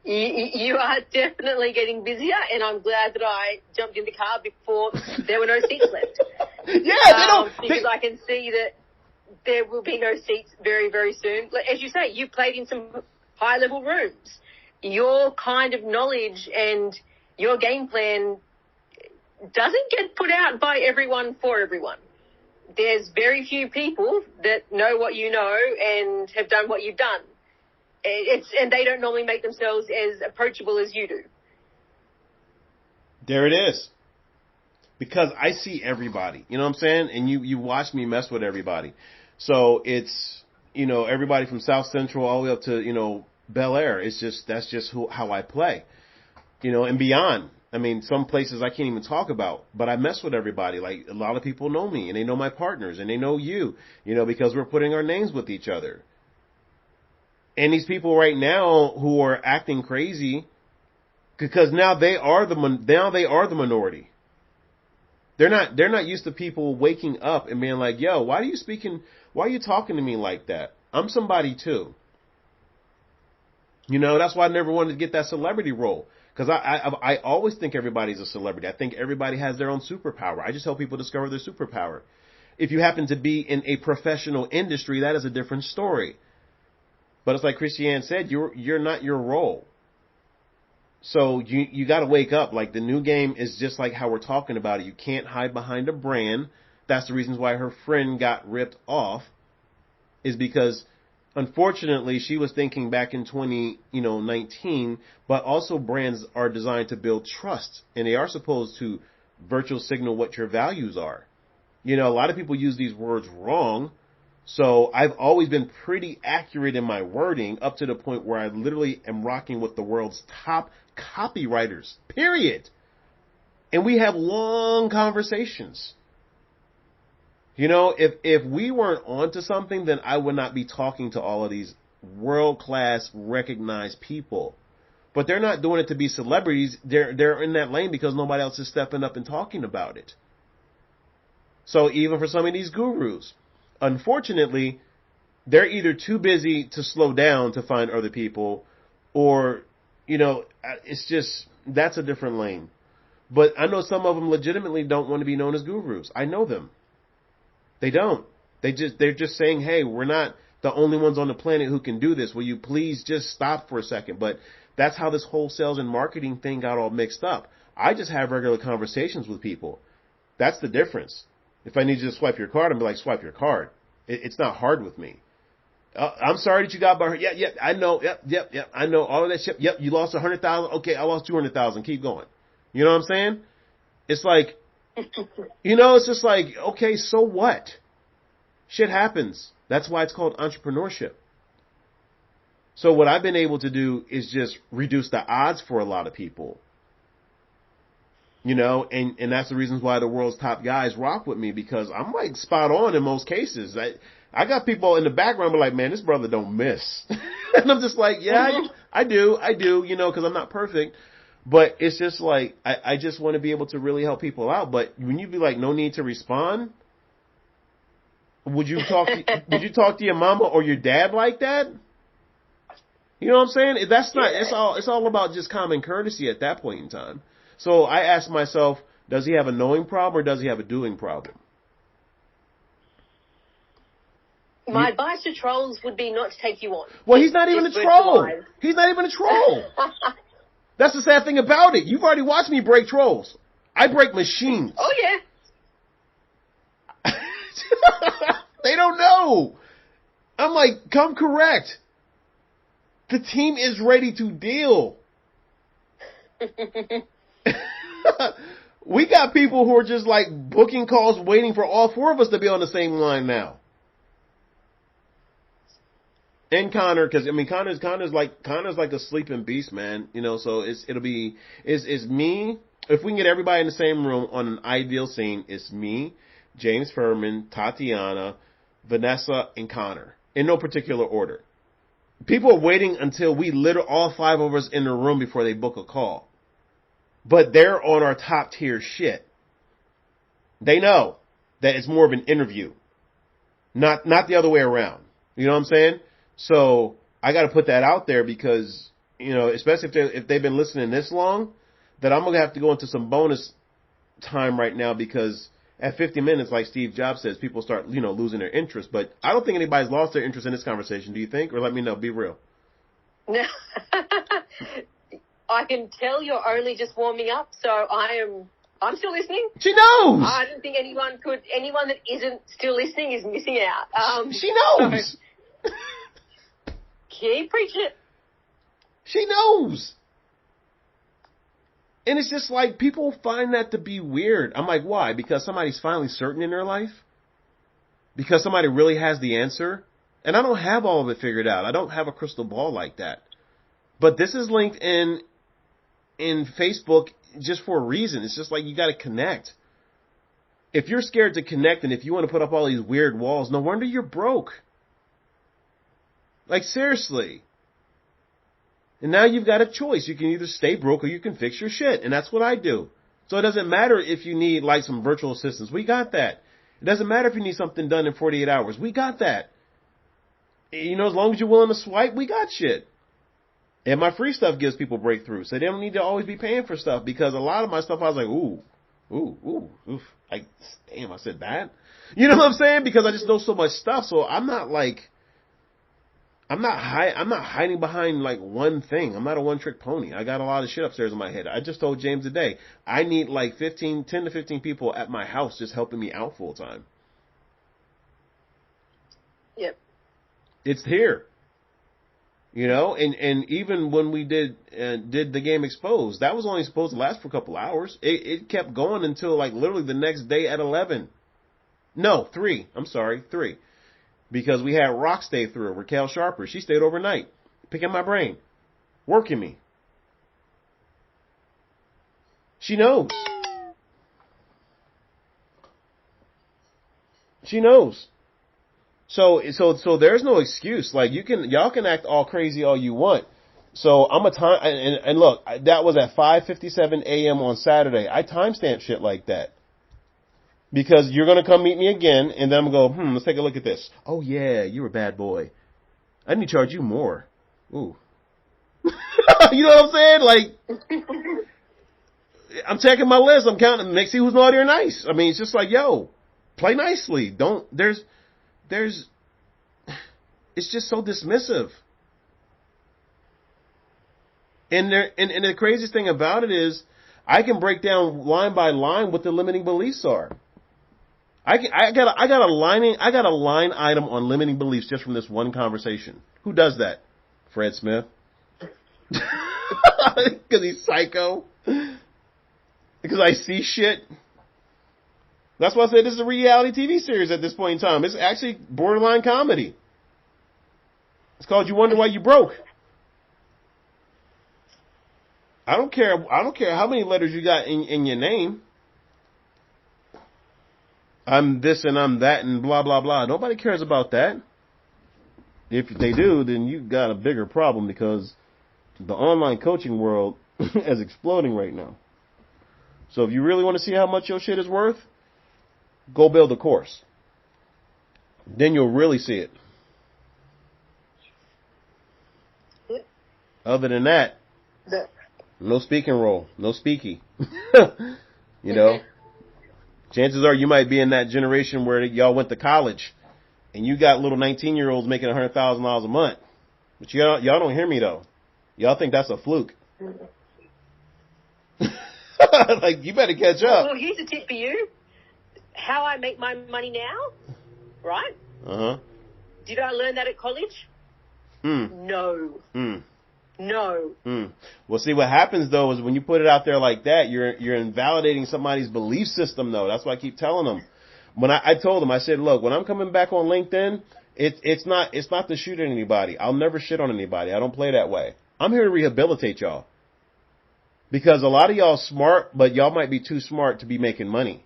Speaker 2: You are definitely getting busier, and I'm glad that I jumped in the car before there were no seats left.
Speaker 1: Yeah,
Speaker 2: because I can see that there will be no seats very, very soon. As you say, you played in some high-level rooms. Your kind of knowledge and your game plan doesn't get put out by everyone for everyone. There's very few people that know what you know and have done what you've done. And they don't normally make themselves as approachable as you do.
Speaker 1: There it is. Because I see everybody, you know what I'm saying? And you watch me mess with everybody. So it's, everybody from South Central all the way up to, Bel Air. That's just how I play, and beyond. I mean, some places I can't even talk about, but I mess with everybody. Like, a lot of people know me, and they know my partners, and they know you, because we're putting our names with each other. And these people right now who are acting crazy, because now they are the minority. They're not used to people waking up and being like, yo, why are you talking to me like that? I'm somebody too. That's why I never wanted to get that celebrity role. Because I always think everybody's a celebrity. I think everybody has their own superpower. I just help people discover their superpower. If you happen to be in a professional industry, that is a different story. But it's like Christiane said, you're not your role. So you got to wake up. Like, the new game is just like how we're talking about it. You can't hide behind a brand. That's the reasons why her friend got ripped off, is because unfortunately she was thinking back in 2019, but also brands are designed to build trust, and they are supposed to virtual signal what your values are. A lot of people use these words wrong. So I've always been pretty accurate in my wording, up to the point where I literally am rocking with the world's top copywriters, period. And we have long conversations. If we weren't onto something, then I would not be talking to all of these world-class recognized people. But they're not doing it to be celebrities. They're in that lane because nobody else is stepping up and talking about it. So even for some of these gurus, unfortunately, they're either too busy to slow down to find other people, or, it's just, that's a different lane. But I know some of them legitimately don't want to be known as gurus. I know them. They don't. They're just saying, hey, we're not the only ones on the planet who can do this. Will you please just stop for a second? But that's how this whole sales and marketing thing got all mixed up. I just have regular conversations with people. That's the difference. If I need you to swipe your card, I'm like, swipe your card. It's not hard with me. I'm sorry that you got by her. Yeah, I know. Yep. I know all of that shit. Yep, you lost 100,000. Okay, I lost 200,000. Keep going. You know what I'm saying? It's like, it's just like, okay, so what? Shit happens. That's why it's called entrepreneurship. So what I've been able to do is just reduce the odds for a lot of people. And that's the reasons why the world's top guys rock with me, because I'm like spot on in most cases. I got people in the background be like, man, this brother don't miss. And I'm just like, yeah, I do, because I'm not perfect. But it's just like, I just want to be able to really help people out. But when you be like, no need to respond, would you talk to your mama or your dad like that? You know what I'm saying? That's not, it's all about just common courtesy at that point in time. So I ask myself, does he have a knowing problem or does he have a doing problem?
Speaker 2: My advice to trolls would be not to take you on.
Speaker 1: Well, he's not even a troll. He's not even a troll. That's the sad thing about it. You've already watched me break trolls. I break machines.
Speaker 2: Oh, yeah.
Speaker 1: They don't know. I'm like, come correct. The team is ready to deal. We got people who are just like booking calls, waiting for all four of us to be on the same line now. And Connor, because Connor's like a sleeping beast, man. So it's me. If we can get everybody in the same room on an ideal scene, it's me, James Furman, Tatiana, Vanessa, and Connor, in no particular order. People are waiting until we all five of us in the room before they book a call. But they're on our top tier shit. They know that it's more of an interview, not the other way around. You know what I'm saying? So I got to put that out there because, especially if they've been listening this long, that I'm going to have to go into some bonus time right now, because at 50 minutes, like Steve Jobs says, people start, losing their interest. But I don't think anybody's lost their interest in this conversation. Do you think? Or let me know. Be real.
Speaker 2: No. I can tell you're only just warming up, so I'm still listening.
Speaker 1: She knows.
Speaker 2: I don't think anyone that isn't still listening is missing out.
Speaker 1: She knows.
Speaker 2: So keep preaching it.
Speaker 1: She knows. And it's just like, people find that to be weird. I'm like, why? Because somebody's finally certain in their life? Because somebody really has the answer? And I don't have all of it figured out. I don't have a crystal ball like that. But this is linked in Facebook just for a reason. It's just like, you got to connect. If you're scared to connect and if you want to put up all these weird walls, no wonder you're broke. Like, seriously. And now you've got a choice. You can either stay broke or you can fix your shit. And that's what I do. So it doesn't matter if you need like some virtual assistants. We got that. It doesn't matter if you need something done in 48 hours. We got that. You know, as long as you're willing to swipe, we got shit. And my free stuff gives people breakthroughs. So they don't need to always be paying for stuff, because a lot of my stuff I was like, oof. Like, damn, I said that. You know what I'm saying? Because I just know so much stuff. So I'm not hiding behind like one thing. I'm not a one-trick pony. I got a lot of shit upstairs in my head. I just told James today, I need like 10 to 15 people at my house just helping me out full time.
Speaker 2: Yep.
Speaker 1: It's here. You know, and even when we did the game Exposed, that was only supposed to last for a couple hours. It kept going until like literally the next day at 11. No, 3. I'm sorry, 3. Because we had Rock stay through, Raquel Sharper. She stayed overnight, picking my brain, working me. She knows. She knows. So there's no excuse. Like, y'all can act all crazy all you want. So I'm a time, and look, that was at 5:57 a.m. on Saturday. I timestamp shit like that. Because you're going to come meet me again, and then I'm going to go, let's take a look at this. Oh, yeah, you're a bad boy. I need to charge you more. Ooh. You know what I'm saying? Like, I'm checking my list. I'm counting. Let's see who's naughty or nice. I mean, it's just like, yo, play nicely. It's just so dismissive. And the craziest thing about it is, I can break down line by line what the limiting beliefs are. I got a line item on limiting beliefs just from this one conversation. Who does that? Fred Smith. Because he's psycho. Because I see shit. That's why I said this is a reality TV series at this point in time. It's actually borderline comedy. It's called You Wonder Why You Broke. I don't care how many letters you got in your name. I'm this and I'm that and blah, blah, blah. Nobody cares about that. If they do, then you got a bigger problem, because the online coaching world is exploding right now. So if you really want to see how much your shit is worth, go build a course. Then you'll really see it. Other than that, no speaking role, no speaky. You know, chances are you might be in that generation where y'all went to college and you got little 19-year-olds making $100,000 a month. But y'all don't hear me though. Y'all think that's a fluke. Like, you better catch up.
Speaker 2: Well, here's a tip for you. How I make my money now, right?
Speaker 1: Uh-huh.
Speaker 2: Did I learn that at college? No. No.
Speaker 1: Well, see, what happens, though, is when you put it out there like that, you're invalidating somebody's belief system, though. That's why I keep telling them. When I told them, I said, look, when I'm coming back on LinkedIn, it's not to shoot at anybody. I'll never shit on anybody. I don't play that way. I'm here to rehabilitate y'all. Because a lot of y'all smart, but y'all might be too smart to be making money.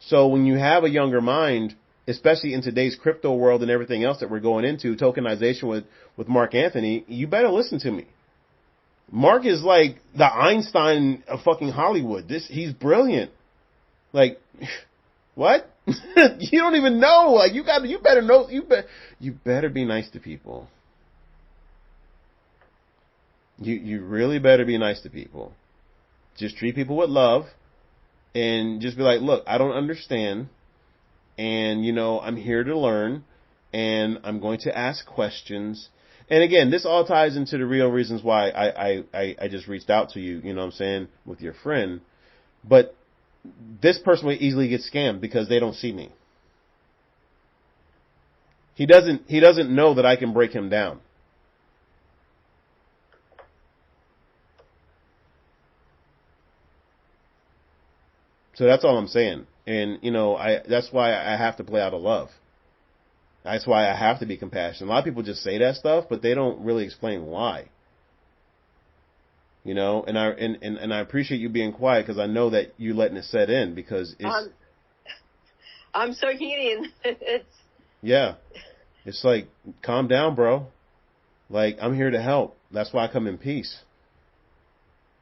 Speaker 1: So when you have a younger mind, especially in today's crypto world and everything else that we're going into, tokenization with Mark Anthony, you better listen to me. Mark is like the Einstein of fucking Hollywood. He's brilliant. Like, what? You don't even know. Like, you better know. You better be nice to people. You really better be nice to people. Just treat people with love, and just be like, look, I don't understand. And, I'm here to learn, and I'm going to ask questions. And again, this all ties into the real reasons why I just reached out to you, you know what I'm saying, with your friend. But this person will easily get scammed because they don't see me. He doesn't know that I can break him down. So that's all I'm saying. And, you know, that's why I have to play out of love. That's why I have to be compassionate. A lot of people just say that stuff, but they don't really explain why. You know, and I appreciate you being quiet because I know that you letting it set in because it's...
Speaker 2: I'm soaking it in.
Speaker 1: Yeah. It's like, calm down, bro. Like, I'm here to help. That's why I come in peace.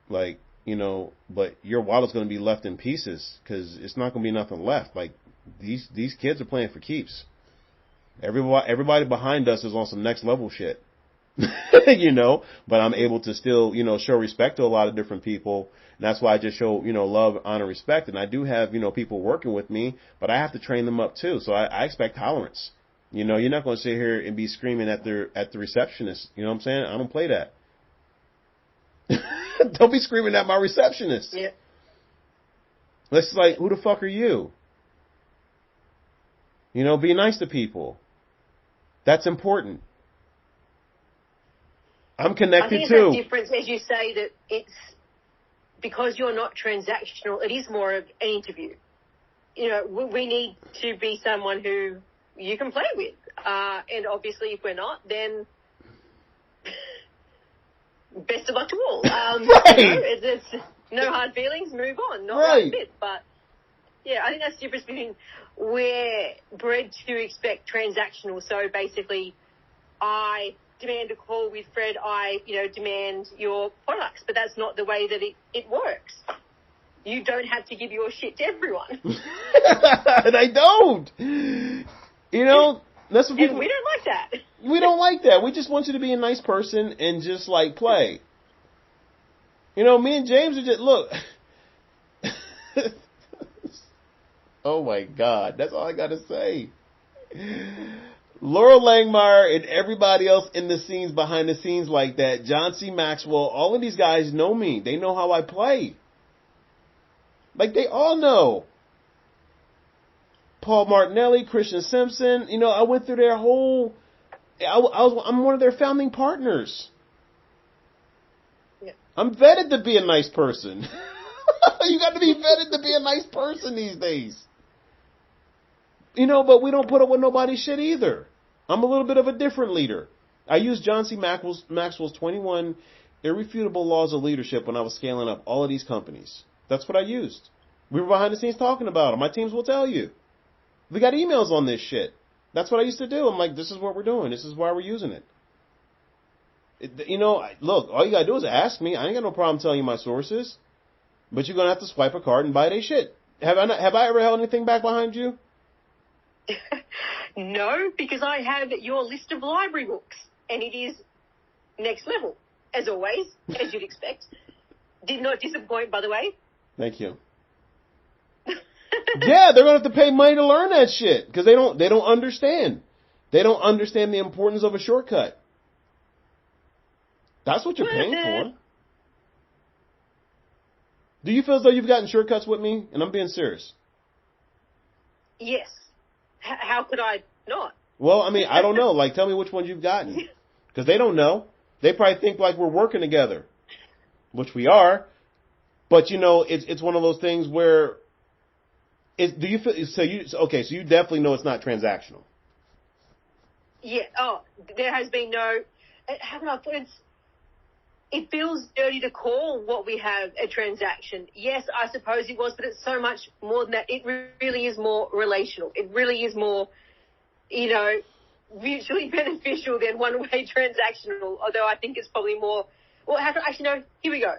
Speaker 1: Like, you know, but your wallet's going to be left in pieces because it's not going to be nothing left. Like, these kids are playing for keeps. Everybody behind us is on some next level shit. You know, but I'm able to still, you know, show respect to a lot of different people. And that's why I just show, you know, love, honor, respect. And I do have, you know, people working with me, but I have to train them up too. So I expect tolerance. You know, you're not going to sit here and be screaming at the receptionist. You know what I'm saying? I don't play that. Don't be screaming at my receptionist.
Speaker 2: Yeah.
Speaker 1: It's like, who the fuck are you? You know, be nice to people. That's important. I'm connected
Speaker 2: I think
Speaker 1: too.
Speaker 2: it's that difference, as you say, that it's because you're not transactional. It is more of an interview. You know, we need to be someone who you can play with, and obviously, if we're not, then best of luck to all.
Speaker 1: Right.
Speaker 2: You know, it's no hard feelings. Move on. Not right fit, but yeah, I think that's the difference between we're bred to expect transactional. So basically, I demand a call with Fred, I, you know, demand your products. But that's not the way that it works. You don't have to give your shit to everyone.
Speaker 1: And I don't. You know, that's what people...
Speaker 2: And we don't like that.
Speaker 1: We don't like that. We just want you to be a nice person and just, like, play. You know, me and James are just... Look. Oh, my God. That's all I got to say. Laurel Langmeyer and everybody else in the scenes, behind the scenes like that, John C. Maxwell, all of these guys know me. They know how I play. Like, they all know. Paul Martinelli, Christian Simpson, you know, I went through their whole... I'm one of their founding partners. Yeah. I'm vetted to be a nice person. You got to be vetted to be a nice person these days. You know, but we don't put up with nobody's shit either. I'm a little bit of a different leader. I used John C. Maxwell's 21 irrefutable laws of leadership when I was scaling up all of these companies. That's what I used. We were behind the scenes talking about it. My teams will tell you. We got emails on this shit. That's what I used to do. I'm like, this is what we're doing. This is why we're using it. You know, look, all you got to do is ask me. I ain't got no problem telling you my sources. But you're going to have to swipe a card and buy their shit. Have I ever held anything back behind you?
Speaker 2: No, because I have your list of library books, and it is next level, as always, as you'd expect. Did not disappoint, by the way.
Speaker 1: Thank you. Yeah, they're gonna have to pay money to learn that shit because they don't understand. They don't understand the importance of a shortcut. That's what you're paying for. Do you feel as though you've gotten shortcuts with me? And I'm being serious.
Speaker 2: Yes. How could I not?
Speaker 1: Well, I mean, I don't know. Like, tell me which ones you've gotten. Because they don't know. They probably think like we're working together, which we are. But, you know, it's one of those things where, do you feel, so you definitely know it's not transactional.
Speaker 2: Yeah. Oh, there has been no, how can I put it? It feels dirty to call what we have a transaction. Yes, I suppose it was, but it's so much more than that. It really is more relational. It really is more, you know, mutually beneficial than one-way transactional, although I think it's probably more, well, actually, no, here we go.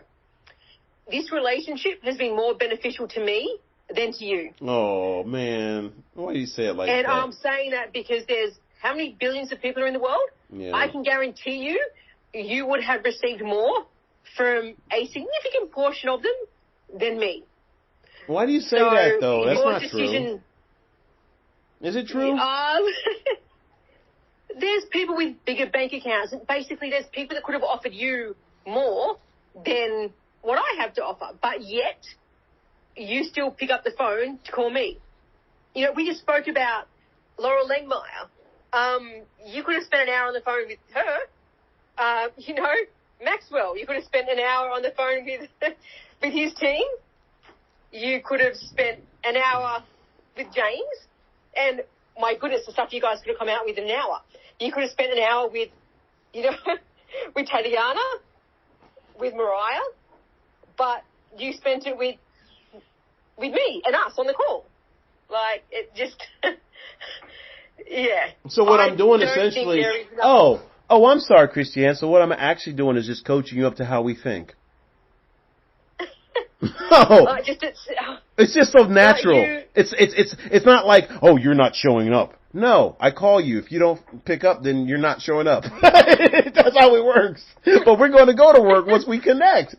Speaker 2: This relationship has been more beneficial to me than to you.
Speaker 1: Oh, man. Why do you say it like that?
Speaker 2: And I'm saying that because there's how many billions of people are in the world? Yeah. I can guarantee you would have received more from a significant portion of them than me.
Speaker 1: Why do you say that, though? That's not true. Is it true?
Speaker 2: there's people with bigger bank accounts, and basically there's people that could have offered you more than what I have to offer, but yet you still pick up the phone to call me. You know, we just spoke about Laurel Langmeyer. You could have spent an hour on the phone with her. You know, Maxwell, you could have spent an hour on the phone with his team. You could have spent an hour with James, and my goodness, the stuff you guys could have come out with in an hour. You could have spent an hour with, you know, with Tatiana, with Mariah, but you spent it with me and us on the call. Like, it just, yeah.
Speaker 1: So what I'm doing essentially, I'm sorry, Christiane. So what I'm actually doing is just coaching you up to how we think. It's just so natural. It's not like, oh, you're not showing up. No, I call you. If you don't pick up, then you're not showing up. That's how it works. But we're going to go to work once we connect.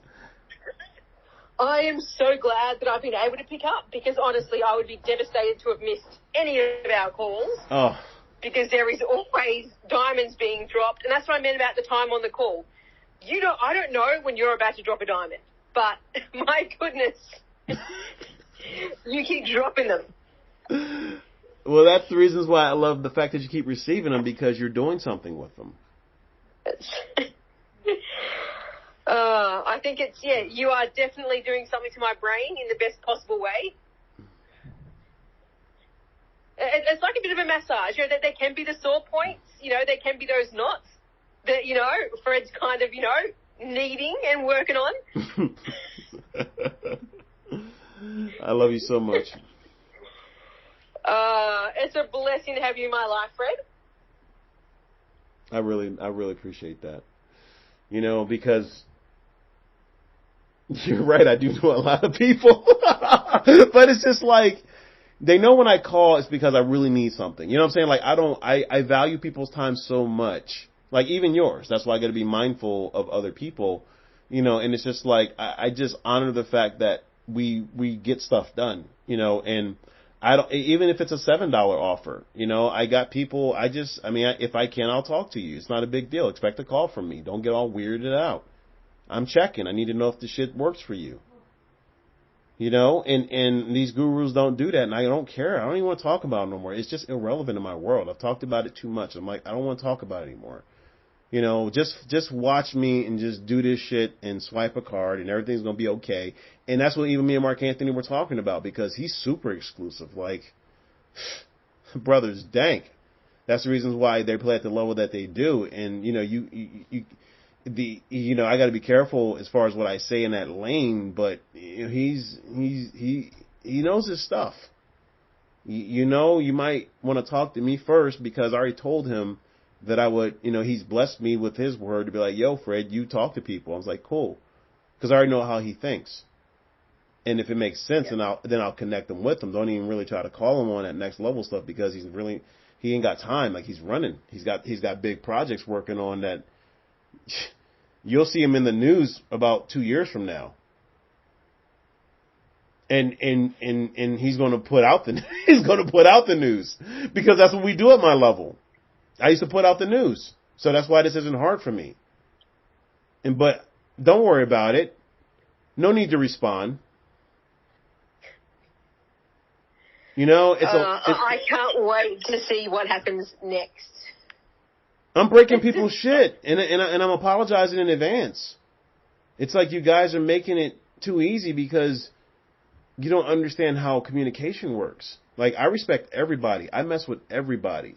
Speaker 2: I am so glad that I've been able to pick up, because honestly, I would be devastated to have missed any of our calls.
Speaker 1: Oh.
Speaker 2: Because there is always diamonds being dropped, and that's what I meant about the time on the call. I don't know when you're about to drop a diamond, but my goodness, you keep dropping them.
Speaker 1: Well, that's the reasons why I love the fact that you keep receiving them, because you're doing something with them.
Speaker 2: I think you are definitely doing something to my brain in the best possible way. It's like a bit of a massage. You know, there can be the sore points, you know, there can be those knots that, you know, Fred's kind of, you know, needing and working on.
Speaker 1: I love you so much.
Speaker 2: It's a blessing to have you in my life, Fred.
Speaker 1: I really appreciate that. You know, because you're right, I do know a lot of people. But it's just like, they know when I call, it's because I really need something. You know what I'm saying? Like, I value people's time so much. Like, even yours. That's why I got to be mindful of other people. You know, and it's just like, I just honor the fact that we get stuff done. You know, and even if it's a $7 offer, you know, I got people, if I can, I'll talk to you. It's not a big deal. Expect a call from me. Don't get all weirded out. I'm checking. I need to know if the shit works for you. You know, and these gurus don't do that, and I don't care. I don't even want to talk about it no more. It's just irrelevant in my world. I've talked about it too much. I'm like, I don't want to talk about it anymore. You know, just watch me and just do this shit and swipe a card and everything's going to be okay. And that's what even me and Mark Anthony were talking about, because he's super exclusive. Like, brothers, dank. That's the reasons why they play at the level that they do. And, you know, I got to be careful as far as what I say in that lane, but he knows his stuff. You know, you might want to talk to me first, because I already told him that I would, you know, he's blessed me with his word to be like, yo, Fred, you talk to people. I was like, cool. Because I already know how he thinks. And if it makes sense, then I'll connect him with him. Don't even really try to call him on that next level stuff, because he ain't got time. Like, he's running. He's got big projects working on that. You'll see him in the news about 2 years from now. And he's going to put out the news, because that's what we do at my level. I used to put out the news. So that's why this isn't hard for me. But don't worry about it. No need to respond. You know,
Speaker 2: I can't wait to see what happens next.
Speaker 1: I'm breaking people's shit, and I'm apologizing in advance. It's like you guys are making it too easy because you don't understand how communication works. Like, I respect everybody. I mess with everybody.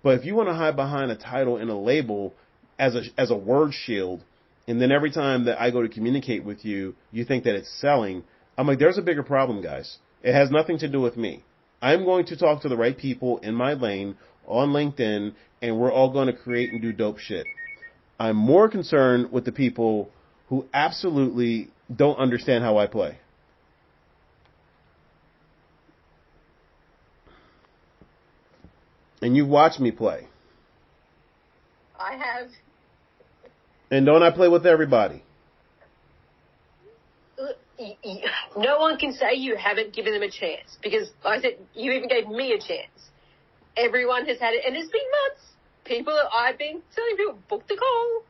Speaker 1: But if you want to hide behind a title and a label as a word shield, and then every time that I go to communicate with you, you think that it's selling, I'm like, there's a bigger problem, guys. It has nothing to do with me. I'm going to talk to the right people in my lane on LinkedIn, and we're all going to create and do dope shit. I'm more concerned with the people who absolutely don't understand how I play. And you've watched me play.
Speaker 2: I have.
Speaker 1: And don't I play with everybody?
Speaker 2: No one can say you haven't given them a chance, because like I said, you even gave me a chance. Everyone has had it, and it's been months. I've been telling people, book the call.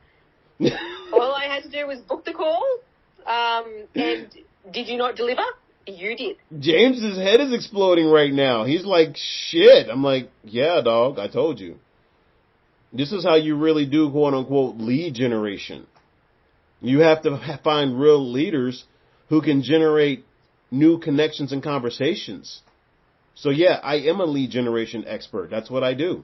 Speaker 2: All I had to do was book the call. And did you not deliver? You did.
Speaker 1: James's head is exploding right now. He's like, shit. I'm like, yeah, dog, I told you. This is how you really do, quote unquote, lead generation. You have to find real leaders who can generate new connections and conversations. So yeah, I am a lead generation expert. That's what I do.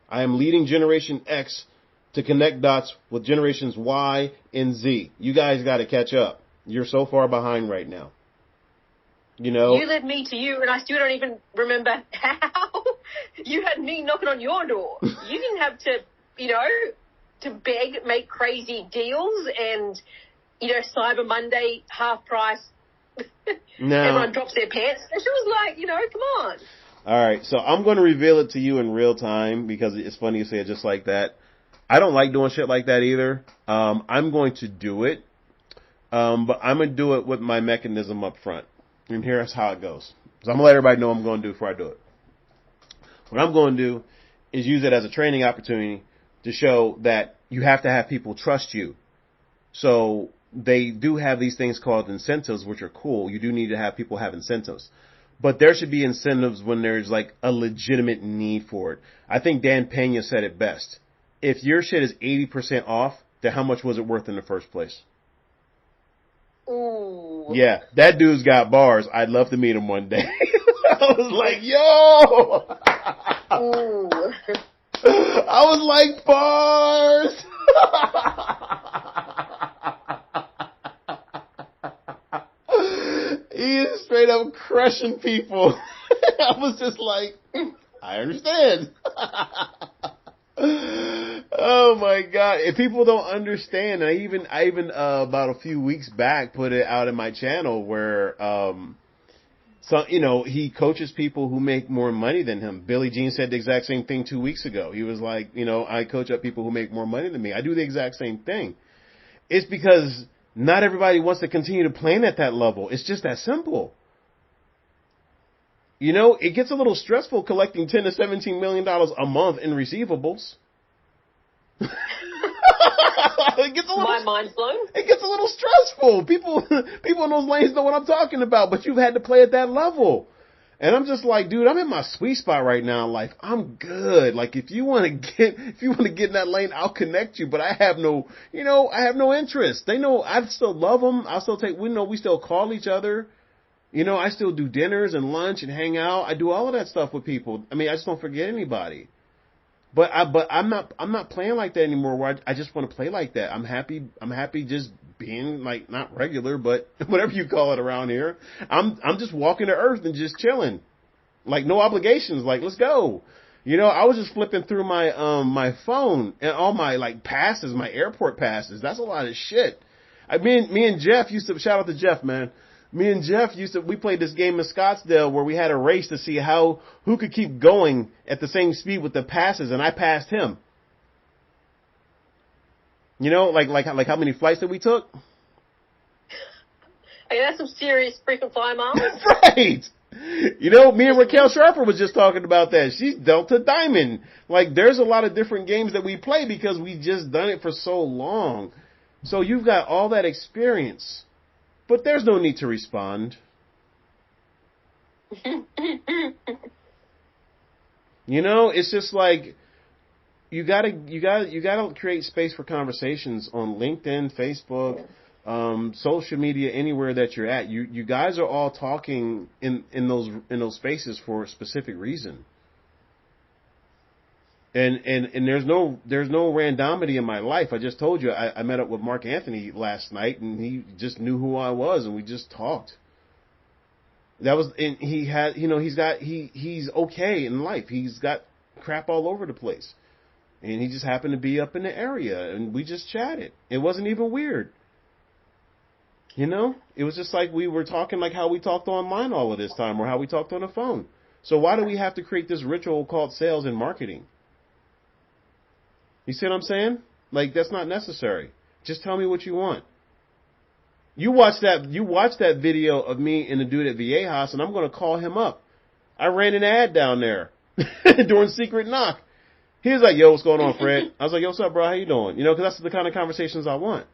Speaker 1: I am leading Generation X to connect dots with generations Y and Z. You guys got to catch up. You're so far behind right now. You know,
Speaker 2: you led me to you, and I still don't even remember how. You had me knocking on your door. You didn't have to, to beg, make crazy deals, and Cyber Monday half price.
Speaker 1: No.
Speaker 2: Everyone drops their pants. And she was like, come on.
Speaker 1: All right, so I'm going to reveal it to you in real time because it's funny you say it just like that. I don't like doing shit like that either. I'm going to do it, but I'm going to do it with my mechanism up front. And here's how it goes. So I'm going to let everybody know what I'm going to do before I do it. What I'm going to do is use it as a training opportunity to show that you have to have people trust you. So they do have these things called incentives, which are cool. You do need to have people have incentives. But there should be incentives when there's like a legitimate need for it. I think Dan Pena said it best. If your shit is 80% off, then how much was it worth in the first place?
Speaker 2: Ooh.
Speaker 1: Yeah, that dude's got bars. I'd love to meet him one day. I was like, yo!
Speaker 2: Ooh.
Speaker 1: I was like, bars! He is straight up crushing people. I was just like, I understand. Oh my God. If people don't understand, I even about a few weeks back put it out in my channel where, he coaches people who make more money than him. Billie Jean said the exact same thing 2 weeks ago. He was like, I coach up people who make more money than me. I do the exact same thing. It's because not everybody wants to continue to plan at that level. It's just that simple. It gets a little stressful collecting $10 to $17 million a month in receivables.
Speaker 2: My mind's blown.
Speaker 1: It gets a little stressful. People in those lanes know what I'm talking about, but you've had to play at that level. And I'm just like, dude, I'm in my sweet spot right now in life. I'm good. Like, if you want to get in that lane, I'll connect you. But I have no interest. They know I still love them. We still call each other. I still do dinners and lunch and hang out. I do all of that stuff with people. I mean, I just don't forget anybody. But I'm not playing like that anymore. Where I just want to play like that. I'm happy just being like not regular, but whatever you call it around here. I'm just walking the earth and just chilling, like no obligations. Like, let's go. I was just flipping through my phone and all my like passes, my airport passes. That's a lot of shit. Me and Jeff used to, shout out to Jeff, man. Me and Jeff we played this game in Scottsdale where we had a race to see who could keep going at the same speed with the passes, and I passed him. Like how many flights that we took?
Speaker 2: Hey, that's some serious freaking fly miles.
Speaker 1: Right. Me and Raquel Sharper was just talking about that. She's Delta Diamond. Like, there's a lot of different games that we play because we just done it for so long. So you've got all that experience. But there's no need to respond. It's just like you gotta create space for conversations on LinkedIn, Facebook, social media, anywhere that you're at. You guys are all talking in those spaces for a specific reason. And there's no randomity in my life. I just told you I met up with Mark Anthony last night, and he just knew who I was, and we just talked. And he had, he's okay in life. He's got crap all over the place, and he just happened to be up in the area, and we just chatted. It wasn't even weird. It was just like we were talking like how we talked online all of this time, or how we talked on the phone. So why do we have to create this ritual called sales and marketing? You see what I'm saying? Like, that's not necessary. Just tell me what you want. You watch that video of me and the dude at VA House, and I'm going to call him up. I ran an ad down there during Secret Knock. He was like, yo, what's going on, Fred? I was like, yo, what's up, bro? How you doing? You know, because that's the kind of conversations I want.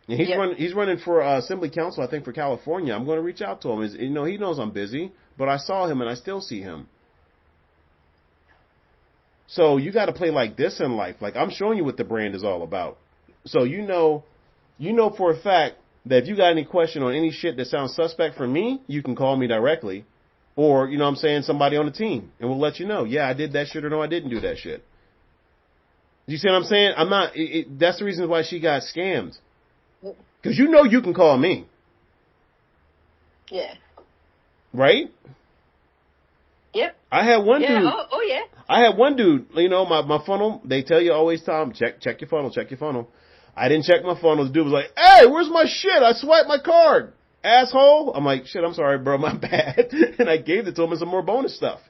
Speaker 1: And he's running for Assembly Council, I think, for California. I'm going to reach out to him. You know, he knows I'm busy, but I saw him and I still see him. So you got to play like this in life. Like, I'm showing you what the brand is all about. So you know for a fact that if you got any question on any shit that sounds suspect for me, you can call me directly. Or, you know what I'm saying, somebody on the team. And we'll let you know, yeah, I did that shit or no, I didn't do that shit. You see what I'm saying? I'm not, that's the reason why she got scammed. Because you know you can call me.
Speaker 2: Yeah.
Speaker 1: Right?
Speaker 2: Yep.
Speaker 1: I had one dude.
Speaker 2: Oh, yeah.
Speaker 1: I had one dude, you know, my funnel, they tell you always, Tom, check your funnel. I didn't check my funnel. The dude was like, hey, where's my shit? I swiped my card. Asshole. I'm like, shit, I'm sorry, bro, my bad. And I gave it to him and some more bonus stuff.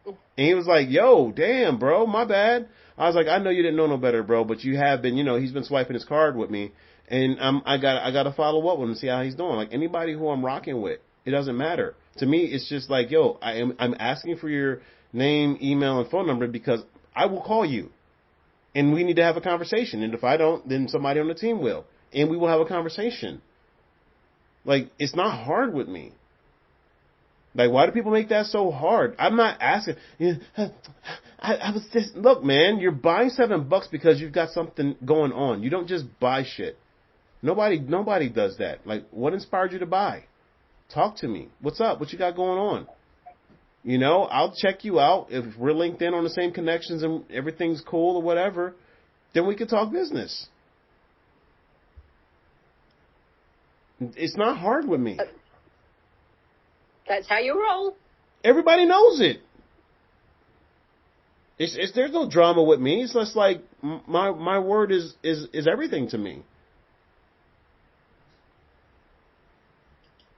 Speaker 1: And he was like, yo, damn, bro, my bad. I was like, I know you didn't know no better, bro, but you have been, you know, he's been swiping his card with me. And I got to follow up with him and see how he's doing. Like, anybody who I'm rocking with, it doesn't matter. To me, it's just like, yo, I'm asking for your name, email, and phone number because I will call you. And we need to have a conversation. And if I don't, then somebody on the team will. And we will have a conversation. Like, it's not hard with me. Like, why do people make that so hard? I'm not asking. I was just, look, man, you're buying $7 because you've got something going on. You don't just buy shit. Nobody does that. Like, what inspired you to buy? Talk to me. What's up? What you got going on? You know, I'll check you out. If we're linked in on the same connections and everything's cool or whatever, then we can talk business. It's not hard with me.
Speaker 2: That's how you roll.
Speaker 1: Everybody knows it. There's no drama with me. It's just like my word is everything to me.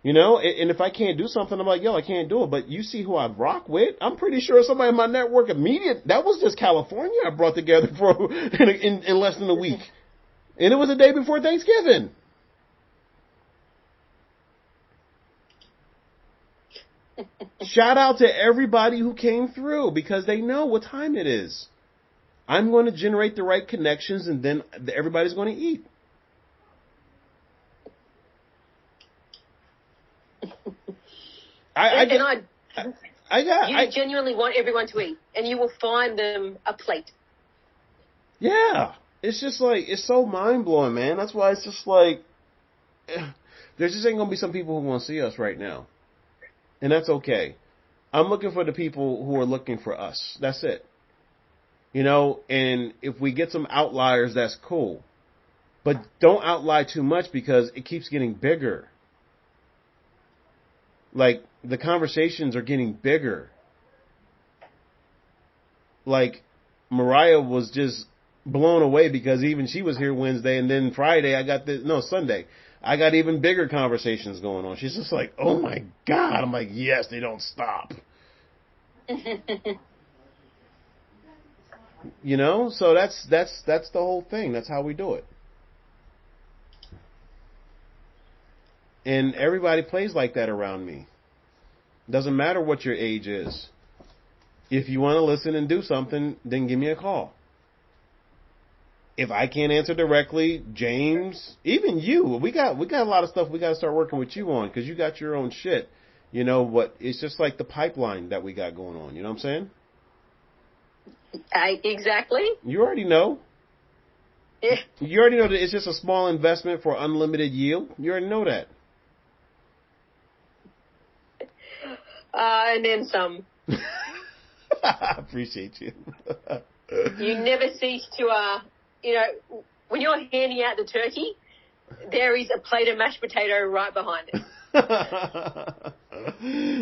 Speaker 1: You know, and if I can't do something, I'm like, yo, I can't do it. But you see who I rock with? I'm pretty sure somebody in my network that was just California I brought together for in less than a week. And it was the day before Thanksgiving. Shout out to everybody who came through because they know what time it is. I'm going to generate the right connections and then everybody's going to eat.
Speaker 2: You genuinely want everyone to eat, and you will find them a plate.
Speaker 1: Yeah, it's just like, it's so mind blowing, man. That's why it's just like, there just ain't gonna be some people who want to see us right now, and that's okay. I'm looking for the people who are looking for us. That's it. You know, and if we get some outliers, that's cool, but don't outlie too much because it keeps getting bigger. Like, the conversations are getting bigger. Like, Mariah was just blown away because even she was here Wednesday, and then Friday Sunday, I got even bigger conversations going on. She's just like, oh my God. I'm like, yes, they don't stop. You know, so that's the whole thing. That's how we do it. And everybody plays like that around me. Doesn't matter what your age is. If you want to listen and do something, then give me a call. If I can't answer directly, James, even you, we got a lot of stuff we got to start working with you on because you got your own shit. You know what? It's just like the pipeline that we got going on. You know what I'm saying?
Speaker 2: Exactly.
Speaker 1: You already know.
Speaker 2: Yeah.
Speaker 1: You already know that it's just a small investment for unlimited yield. You already know that.
Speaker 2: And then some.
Speaker 1: I appreciate you.
Speaker 2: You never cease to, when you're handing out the turkey, there is a plate of mashed potato right behind it.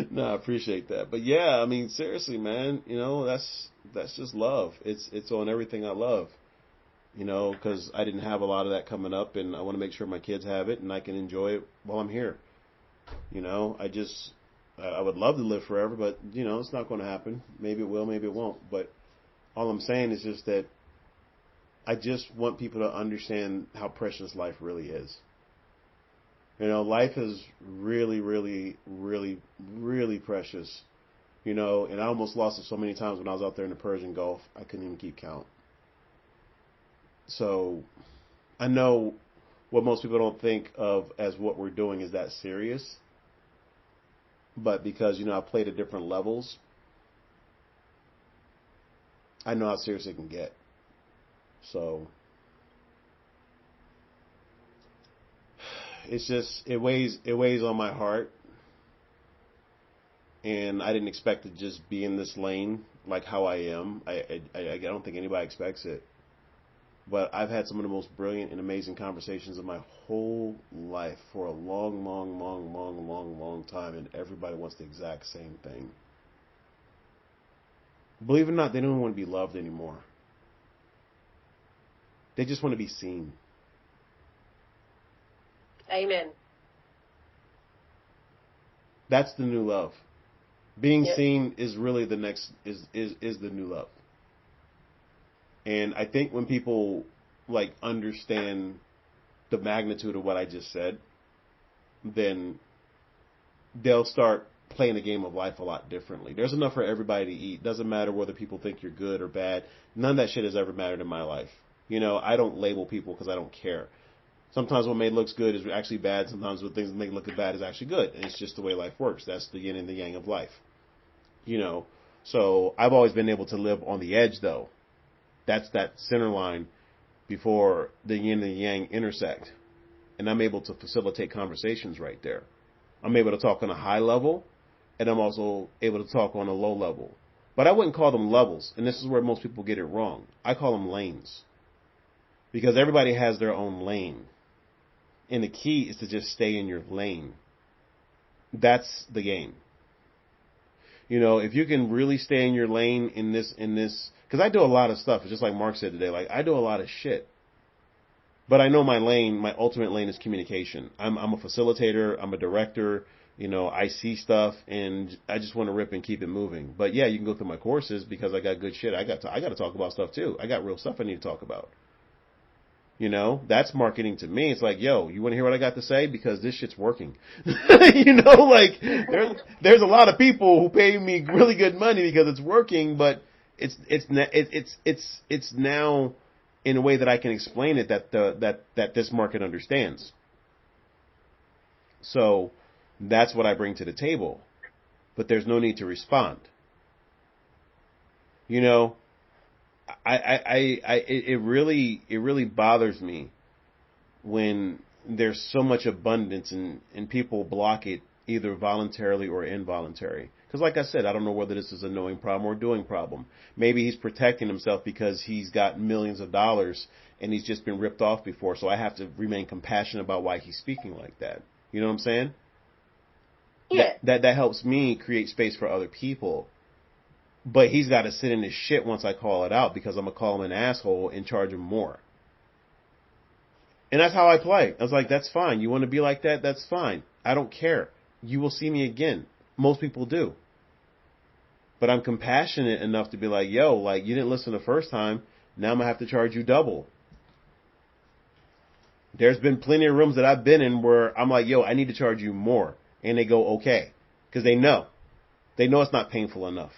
Speaker 1: No, I appreciate that. But yeah, I mean, seriously, man, you know, that's just love. It's on everything I love, you know, because I didn't have a lot of that coming up, and I want to make sure my kids have it and I can enjoy it while I'm here. You know, I would love to live forever, but, you know, it's not going to happen. Maybe it will, maybe it won't. But all I'm saying is just that I just want people to understand how precious life really is. You know, life is really, really, really, really precious. You know, and I almost lost it so many times when I was out there in the Persian Gulf, I couldn't even keep count. So I know what most people don't think of as what we're doing is that serious. But because, you know, I played at different levels, I know how serious it can get. So it's just, it weighs on my heart. And I didn't expect to just be in this lane like how I am. I don't think anybody expects it. But I've had some of the most brilliant and amazing conversations of my whole life for a long, long, long, long, long, long time. And everybody wants the exact same thing. Believe it or not, they don't want to be loved anymore. They just want to be seen.
Speaker 2: Amen.
Speaker 1: That's the new love. Being seen is really the next, is the new love. And I think when people like understand the magnitude of what I just said, then they'll start playing the game of life a lot differently. There's enough for everybody to eat. Doesn't matter whether people think you're good or bad. None of that shit has ever mattered in my life. You know, I don't label people because I don't care. Sometimes what made looks good is actually bad. Sometimes what things make look bad is actually good. And it's just the way life works. That's the yin and the yang of life. You know, so I've always been able to live on the edge, though. That's that center line before the yin and the yang intersect. And I'm able to facilitate conversations right there. I'm able to talk on a high level, and I'm also able to talk on a low level. But I wouldn't call them levels, and this is where most people get it wrong. I call them lanes. Because everybody has their own lane. And the key is to just stay in your lane. That's the game. You know, if you can really stay in your lane in this, because I do a lot of stuff. It's just like Mark said today, like I do a lot of shit. But I know my lane, my ultimate lane is communication. I'm a facilitator. I'm a director. You know, I see stuff and I just want to rip and keep it moving. But yeah, you can go through my courses because I got good shit. I got to talk about stuff too. I got real stuff I need to talk about. You know, that's marketing to me. It's like, yo, you want to hear what I got to say? Because this shit's working. You know, like there's a lot of people who pay me really good money because it's working, but it's now in a way that I can explain it that this market understands. So that's what I bring to the table. But there's no need to respond. You know, it really bothers me when there's so much abundance and people block it either voluntarily or involuntary. Because like I said, I don't know whether this is a knowing problem or a doing problem. Maybe he's protecting himself because he's got millions of dollars and he's just been ripped off before. So I have to remain compassionate about why he's speaking like that. You know what I'm saying?
Speaker 2: Yeah.
Speaker 1: That helps me create space for other people. But he's got to sit in his shit once I call it out because I'm going to call him an asshole and charge him more. And that's how I play. I was like, that's fine. You want to be like that? That's fine. I don't care. You will see me again. Most people do. But I'm compassionate enough to be like, yo, like you didn't listen the first time. Now I'm going to have to charge you double. There's been plenty of rooms that I've been in where I'm like, yo, I need to charge you more. And they go, okay. Because they know. They know it's not painful enough.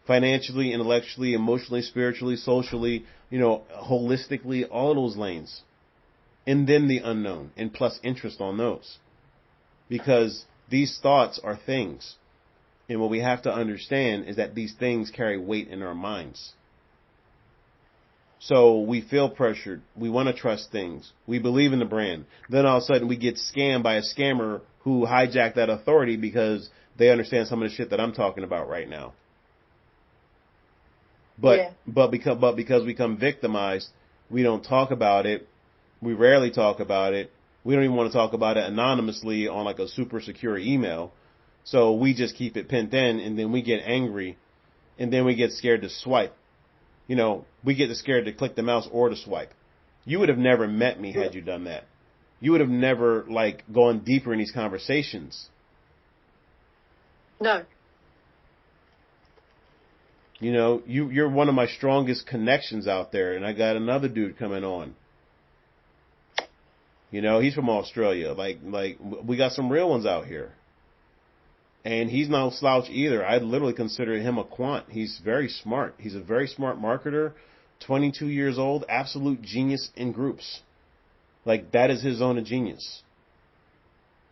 Speaker 1: Financially, intellectually, emotionally, spiritually, socially, you know, holistically, all of those lanes. And then the unknown, and plus interest on those. Because these thoughts are things. And what we have to understand is that these things carry weight in our minds. So we feel pressured. We want to trust things. We believe in the brand. Then all of a sudden we get scammed by a scammer who hijacked that authority because they understand some of the shit that I'm talking about right now. But because we become victimized, we don't talk about it. We rarely talk about it. We don't even want to talk about it anonymously on like a super secure email. So we just keep it pinned in, and then we get angry, and then we get scared to swipe. You know, we get scared to click the mouse or to swipe. You would have never met me had you done that. You would have never like gone deeper in these conversations.
Speaker 2: No.
Speaker 1: You know, you're one of my strongest connections out there, and I got another dude coming on. You know, he's from Australia. Like we got some real ones out here. And he's no slouch either. I literally consider him a quant. He's very smart. He's a very smart marketer, 22 years old, absolute genius in groups. Like, that is his zone of genius.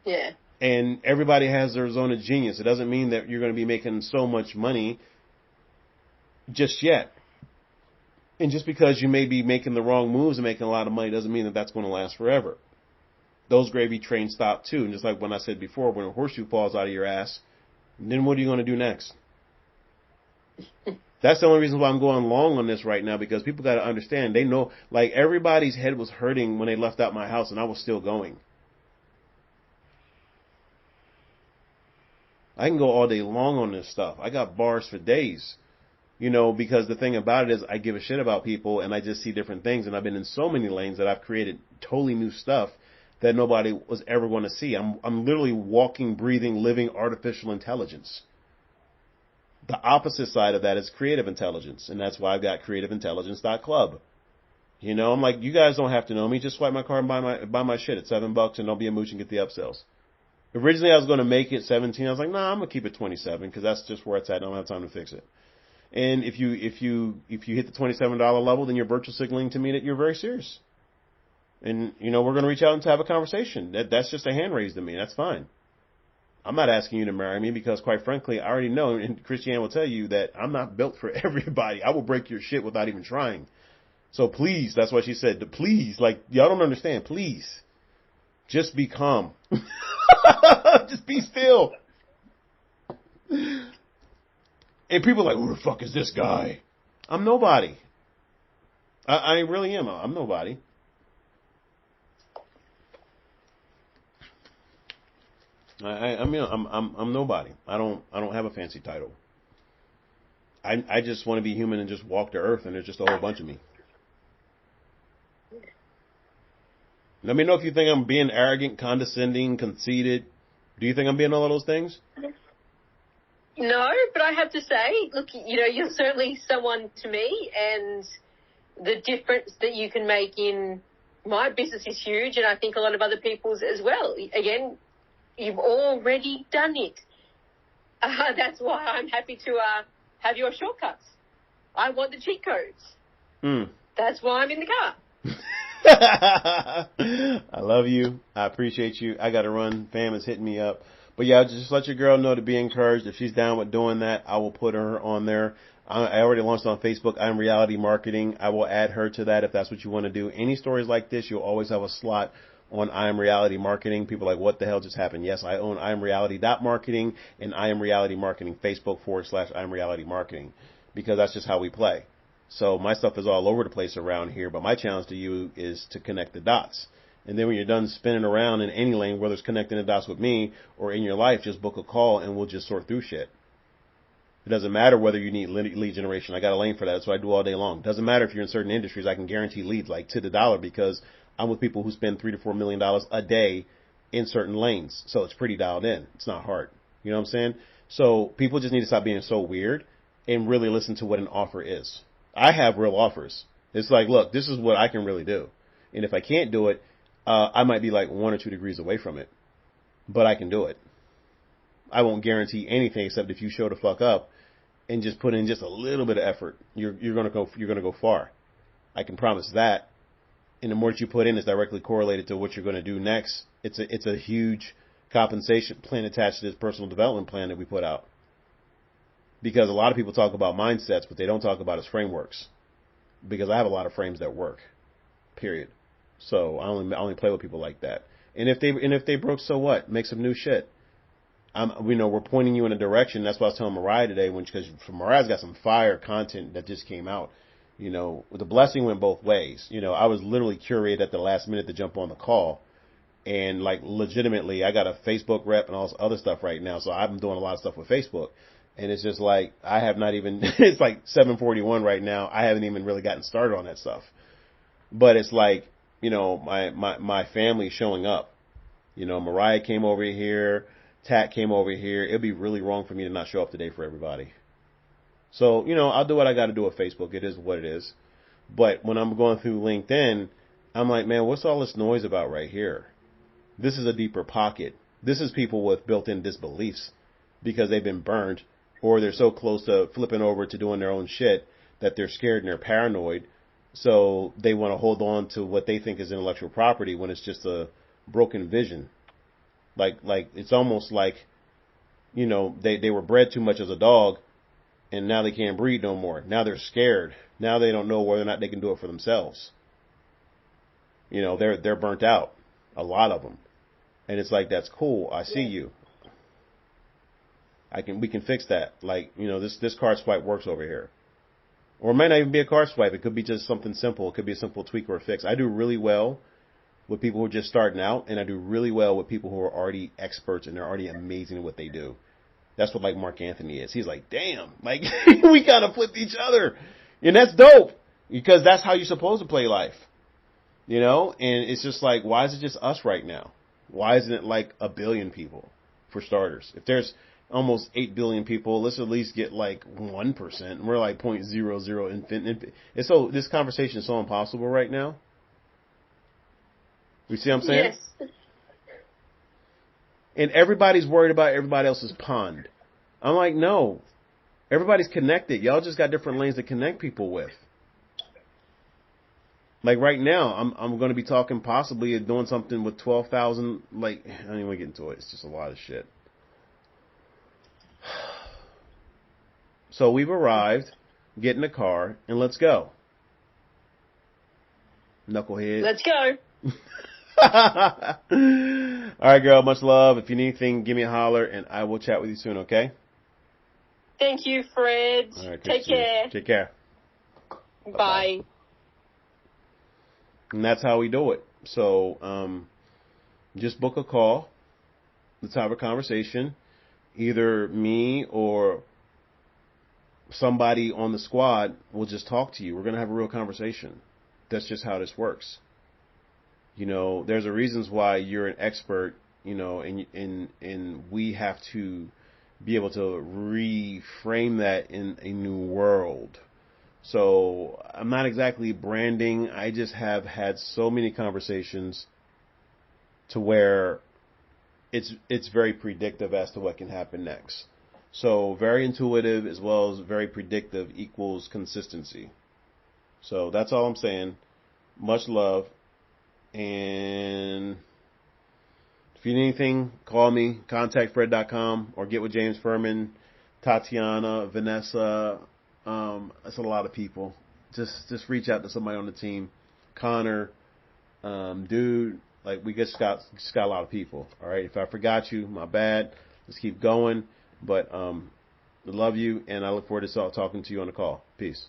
Speaker 2: Yeah.
Speaker 1: And everybody has their zone of genius. It doesn't mean that you're going to be making so much money just yet. And just because you may be making the wrong moves and making a lot of money doesn't mean that that's going to last forever. Those gravy trains stop too. And just like when I said before, when a horseshoe falls out of your ass, then what are you going to do next? That's the only reason why I'm going long on this right now, because people got to understand. They know, like, everybody's head was hurting when they left out my house and I was still going. I can go all day long on this stuff. I got bars for days. You know, because the thing about it is I give a shit about people and I just see different things. And I've been in so many lanes that I've created totally new stuff that nobody was ever going to see. I'm literally walking, breathing, living artificial intelligence. The opposite side of that is creative intelligence. And that's why I've got creativeintelligence.club. You know, I'm like, you guys don't have to know me. Just swipe my card and buy my shit at $7 and don't be a mooch and get the upsells. Originally, I was going to make it 17. I was like, nah, I'm going to keep it 27 because that's just where it's at. I don't have time to fix it. And if you hit the $27 level, then you're virtual signaling to me that you're very serious. And, you know, we're going to reach out and have a conversation. That's just a hand raised to me. That's fine. I'm not asking you to marry me because, quite frankly, I already know, and Christiane will tell you, that I'm not built for everybody. I will break your shit without even trying. So please, that's what she said. Please, like, y'all don't understand. Please, just be calm. Just be still. And people are like, who the fuck is this guy? I'm nobody. I really am. I'm nobody. I mean, I'm nobody. I don't have a fancy title. I just want to be human and just walk the earth, and there's just a whole bunch of me. Let me know if you think I'm being arrogant, condescending, conceited. Do you think I'm being all of those things?
Speaker 2: No, but I have to say, look, you know, you're certainly someone to me, and the difference that you can make in my business is huge, and I think a lot of other people's as well. Again, you've already done it. That's why I'm happy to have your shortcuts. I want the cheat codes. That's why I'm in the car.
Speaker 1: I love you. I appreciate you. I got to run. Fam is hitting me up. But yeah, just let your girl know to be encouraged. If she's down with doing that, I will put her on there. I already launched on Facebook. I'm Reality Marketing. I will add her to that if that's what you want to do. Any stories like this, you'll always have a slot on I Am Reality Marketing. People are like, what the hell just happened? Yes, I own I Am Reality.marketing and I Am Reality Marketing, Facebook.com/I Am Reality Marketing, because that's just how we play. So my stuff is all over the place around here, but my challenge to you is to connect the dots. And then when you're done spinning around in any lane, whether it's connecting the dots with me or in your life, just book a call and we'll just sort through shit. It doesn't matter whether you need lead generation. I got a lane for that. That's what I do all day long. It doesn't matter if you're in certain industries. I can guarantee leads like to the dollar because I'm with people who spend $3 to $4 million a day in certain lanes. So it's pretty dialed in. It's not hard. You know what I'm saying? So people just need to stop being so weird and really listen to what an offer is. I have real offers. It's like, look, this is what I can really do. And if I can't do it, I might be like 1 or 2 degrees away from it, but I can do it. I won't guarantee anything except if you show the fuck up and just put in just a little bit of effort, you're gonna go far. I can promise that. And the more that you put in is directly correlated to what you're going to do next. It's a huge compensation plan attached to this personal development plan that we put out. Because a lot of people talk about mindsets, but they don't talk about its frameworks. Because I have a lot of frames that work. Period. So I only play with people like that. And if they broke, so what? Make some new shit. We're pointing you in a direction. That's what I was telling Mariah today, because Mariah's got some fire content that just came out. You know, the blessing went both ways. You know, I was literally curated at the last minute to jump on the call. And like legitimately, I got a Facebook rep and all this other stuff right now. So I'm doing a lot of stuff with Facebook. And it's just like, I have not even, it's like 7:41 right now. I haven't even really gotten started on that stuff. But it's like, you know, my family showing up. You know, Mariah came over here, Tat came over here. It'd be really wrong for me to not show up today for everybody. So, you know, I'll do what I got to do with Facebook. It is what it is. But when I'm going through LinkedIn, I'm like, man, what's all this noise about right here? This is a deeper pocket. This is people with built-in disbeliefs. because they've been burned, or they're so close to flipping over to doing their own shit that they're scared and they're paranoid. So they want to hold on to what they think is intellectual property when it's just a broken vision. Like it's almost like, they were bred too much as a dog, and now they can't breed no more. Now they're scared. Now they don't know whether or not they can do it for themselves. They're burnt out, a lot of them, and it's like, that's cool. I see you. We can fix that. Like, this card swipe works over here. Or it might not even be a card swipe. It could be just something simple. It could be a simple tweak or a fix. I do really well with people who are just starting out, and I do really well with people who are already experts and they're already amazing at what they do. That's what, like, Mark Anthony is. He's like, damn, like, we kind of flipped each other. And that's dope, because that's how you're supposed to play life. And it's just like, why is it just us right now? Why isn't it like 1 billion people, for starters? If there's almost 8 billion people, let's at least get like 1%. And we're like 0.00 infinite. And so this conversation is so impossible right now. You see what I'm saying?
Speaker 2: Yes.
Speaker 1: And everybody's worried about everybody else's pond. I'm like, no. Everybody's connected. Y'all just got different lanes to connect people with. Like right now, I'm going to be talking possibly doing something with 12,000. Like, I don't even want to get into it. It's just a lot of shit. So we've arrived. Get in the car and let's go. Knucklehead.
Speaker 2: Let's go.
Speaker 1: All right, girl. Much love. If you need anything, give me a holler, and I will chat with you soon. Okay?
Speaker 2: Thank you, Fred.
Speaker 1: All right,
Speaker 2: Take care.
Speaker 1: Take care.
Speaker 2: Bye.
Speaker 1: And that's how we do it. So, just book a call. Let's have a conversation. Either me or somebody on the squad will just talk to you. We're going to have a real conversation. That's just how this works. There's a reasons why you're an expert, and we have to be able to reframe that in a new world. So I'm not exactly branding. I just have had so many conversations to where it's very predictive as to what can happen next. So very intuitive as well as very predictive equals consistency. So that's all I'm saying. Much love. And if you need anything, call me, contactfred.com, or get with James Furman, Tatiana, Vanessa. That's a lot of people. Just reach out to somebody on the team. Connor, dude, like we just got a lot of people. All right. If I forgot you, my bad. Let's keep going. But I love you, and I look forward to talking to you on the call. Peace.